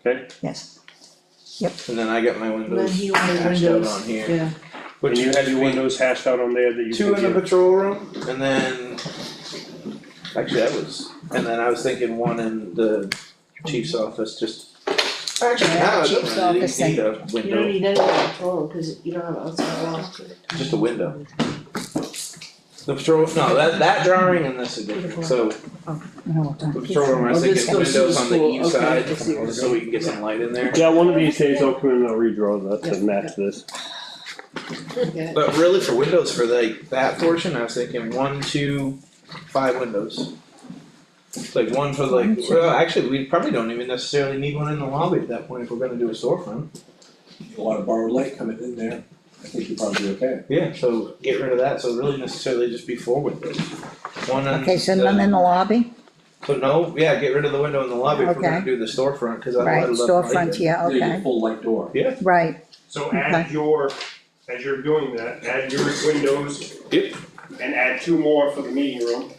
okay? yes. And then I got my and then windows he wanted hashed out windows, on here. yeah. And you had your windows hashed out on there that you 2 can in the give. patrol room, and then, actually, and then I was thinking 1 in the chief's office, just. Actually, now I Chief's don't really office need a You don't window, need any control, cause you don't have outside walls. just a window. The patrol, no, that drawing and this are different, so No, the patrol room, I was Oh, this thinking goes to windows the on the school. east Okay, side, I see what you're so we can get some light in there. Yeah, one of these days I'll come in and I'll redraw that to Yeah. match this. Yeah. But really for windows for like that portion, I was thinking 1, 2, 5 windows. It's like 1 for like, 1, 2. well, actually, we probably don't even necessarily need 1 in the lobby at that point if we're gonna do a storefront. A lot of borrowed light coming in there, I think you're probably okay. Yeah, so get rid of that, so really necessarily just be 4 windows. 1 on Okay, so none in the lobby, So no, yeah, get rid of the window in the lobby if we're Okay. gonna do the storefront, cause right, otherwise left light storefront, there. yeah, You get a okay, full light door. Yeah, right, So add as you're doing that, add your windows. Yep. And add 2 more for the meeting room.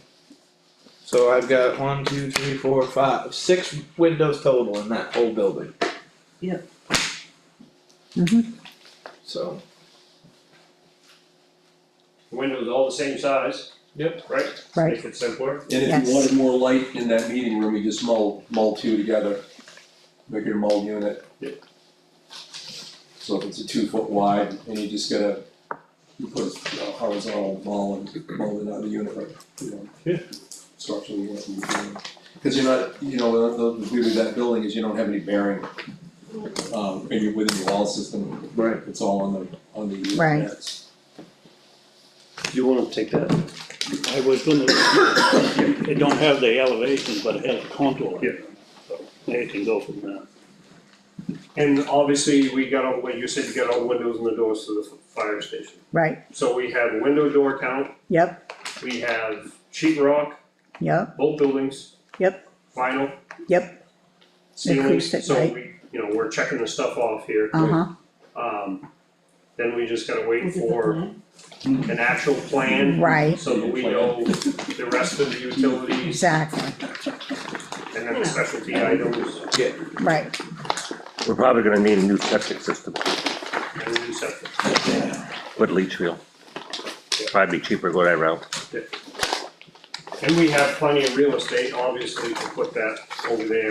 So I've got 1, 2, 3, 4, 5, 6 windows total in that whole building, Mhm. so. Windows all the same size. Yep. Right? Right. Make it simpler. And if Yes. you wanted more light in that meeting room, you just mull two together, make it a mull unit. Yep. So if it's a 2 foot wide, and you just gotta, you put a horizontal mull and mull it out of the unit, right, you know. Yeah. Structural unit. Cause you're not, you know, the beauty of that building is you don't have any bearing, and you're within the wall system. Right. It's all on the Right. nets. You wanna take that? I was gonna, it don't have the elevations, but it has a contour. Yeah. So they can go from there. And obviously, we got all, you said you got all the windows and the doors to the fire station. Right, So we have a window door count, yep, we have sheet rock, yep, both buildings. Yep. Vinyl, yep, ceilings, Acoustic, so right. we, we're checking the stuff off here. uh-huh, Then we just gotta wait for an actual plan. right, So that we know the rest of the utilities exactly, and then the specialty items right, We're probably gonna need a new septic system and the new septic. with leach field. Probably be cheaper to go that route. And we have plenty of real estate, obviously, to put that over there.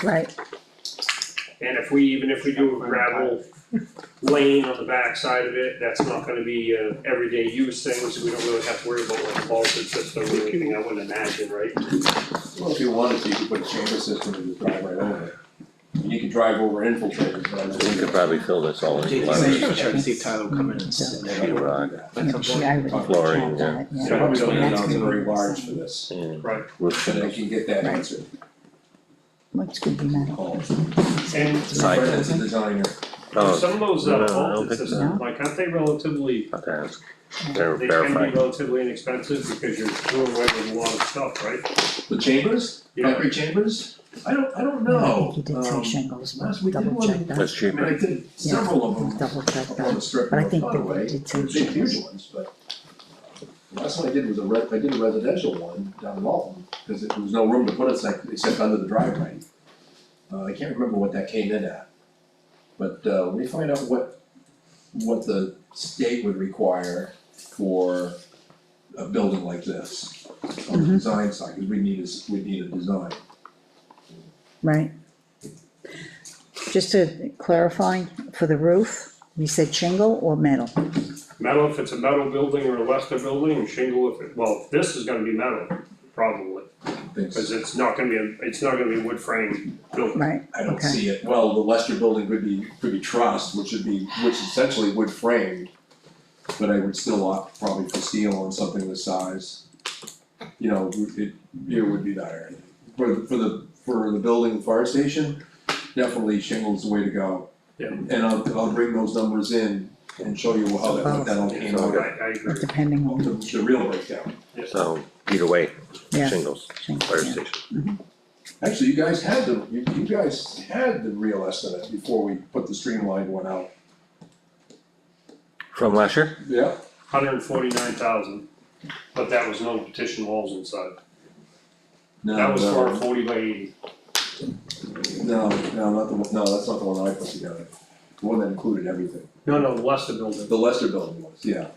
right, And even if we do a gravel lane on the back side of it, that's not gonna be a everyday use thing, so we don't really have to worry about like a vaulted system or anything, I wouldn't imagine, right? Well, if you wanted to, you could put a chamber system and just drive right over it. You could drive over infiltrators, but I don't We could probably fill this all in. Try to see Tyler come in and sit there. Sheet rock, yeah, she, I already Flooring, had that, You yeah. probably don't need That's anything gonna very be large insane. for this, and Right. roof but I shingles. can get that Right. answered. What's gonna be metal? Oh, And Side Brendan's a designer. Oh, some of those no, I don't vaulted think so. systems, like, aren't they relatively, I'll have to ask. They're they can be verified. relatively inexpensive because you're doing away with a lot of stuff, right? The chambers, Yeah. concrete chambers, I don't I know. think you did say shingles, last but we did double one- check that, That's I mean, cheaper. I did several of them double check on the that, strip but I of think that Broadway. they did say They're big, huge shingles. ones, but last one I did was I did a residential one down in Walton, because there was no room to put it except under the driveway. I can't remember what that came in at. But let me find out what the state would require for a building like this on the design side, because we need a design. Right. Just to clarify, for the roof, we said shingle or metal? Metal if it's a metal building or a Leicester building, and shingle if this is gonna be metal, probably, Things- cause it's not gonna be a wood frame building. Right, I don't okay. see it, well, the Leicester building could be trussed, which is essentially wood framed. But I would still opt probably for steel on something this size. You know, it would be better. For the building, fire station, definitely shingle's the way to go. Yeah. And I'll bring those numbers in and show you how what that all came So out, I agree. Depending on the real breakdown. So either way, Yeah. shingles, shingles, fire yeah. station. Actually, you guys had the real estimate before we put the streamlined one out. From last year? Yeah. 149,000, but that was no petition walls inside. No, That was for a no, 40 by 80. no, not the one, no, that's not the one I put together. The one that included everything. No, the Leicester building, The Leicester building was, yeah,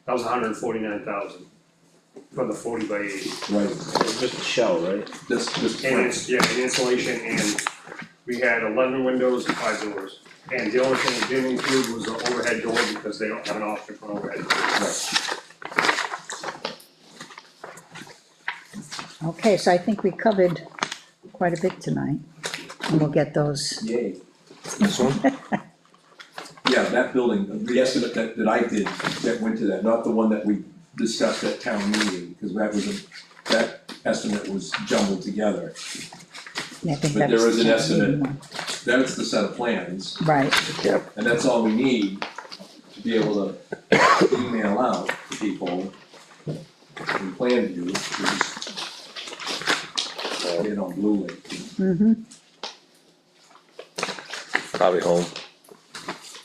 that was 149,000 for the 40 by 80. right. Just a shell, right? This And it's, and insulation, and we had 11 windows and 5 doors. And the only thing it didn't include was the overhead door because they don't have an option for an overhead door. Okay, so I think we covered quite a bit tonight, and we'll get those, Yay. This one? Yeah, that building, the estimate that I did, that went to that, not the one that we discussed at town meeting, because that estimate was jumbled together. yeah, I think But that's. there is an the estimate. one. That's the set of plans, Right, and that's all we need to be able to email out to people in plan view, which is get it on Blue Link. mm-hmm, Probably home.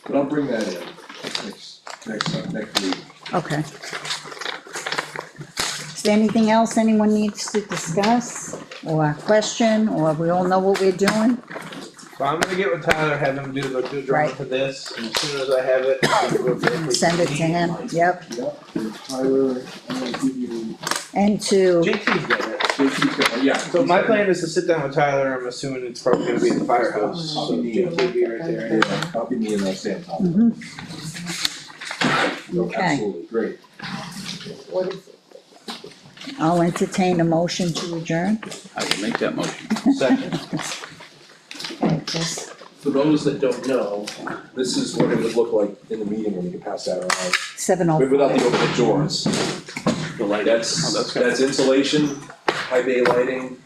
But I'll bring that in next week. okay. Is there anything else anyone needs to discuss, or question, or we all know what we're doing? So I'm gonna get with Tyler, have him go do a drawing Right. for this, and as soon as I have it, I'm gonna go directly. Send it to him, yep, Yep, and Tyler, I'm gonna give you, and to, JT's got it. JT's got, yeah. So my plan is to sit down with Tyler, I'm assuming it's probably gonna be at the firehouse, so JT will be right there. Yeah, copy me and I'll stay on top of it. mhm, No, Okay. Absolutely, great. What is it? I'll entertain a motion to adjourn. I will make that motion. Second. Okay, Chris. For those that don't know, this is what it would look like in the meeting when you can pass that around. 7:05. Without the overhead doors. The light. That's, Oh, that's good. that's insulation, high bay lighting,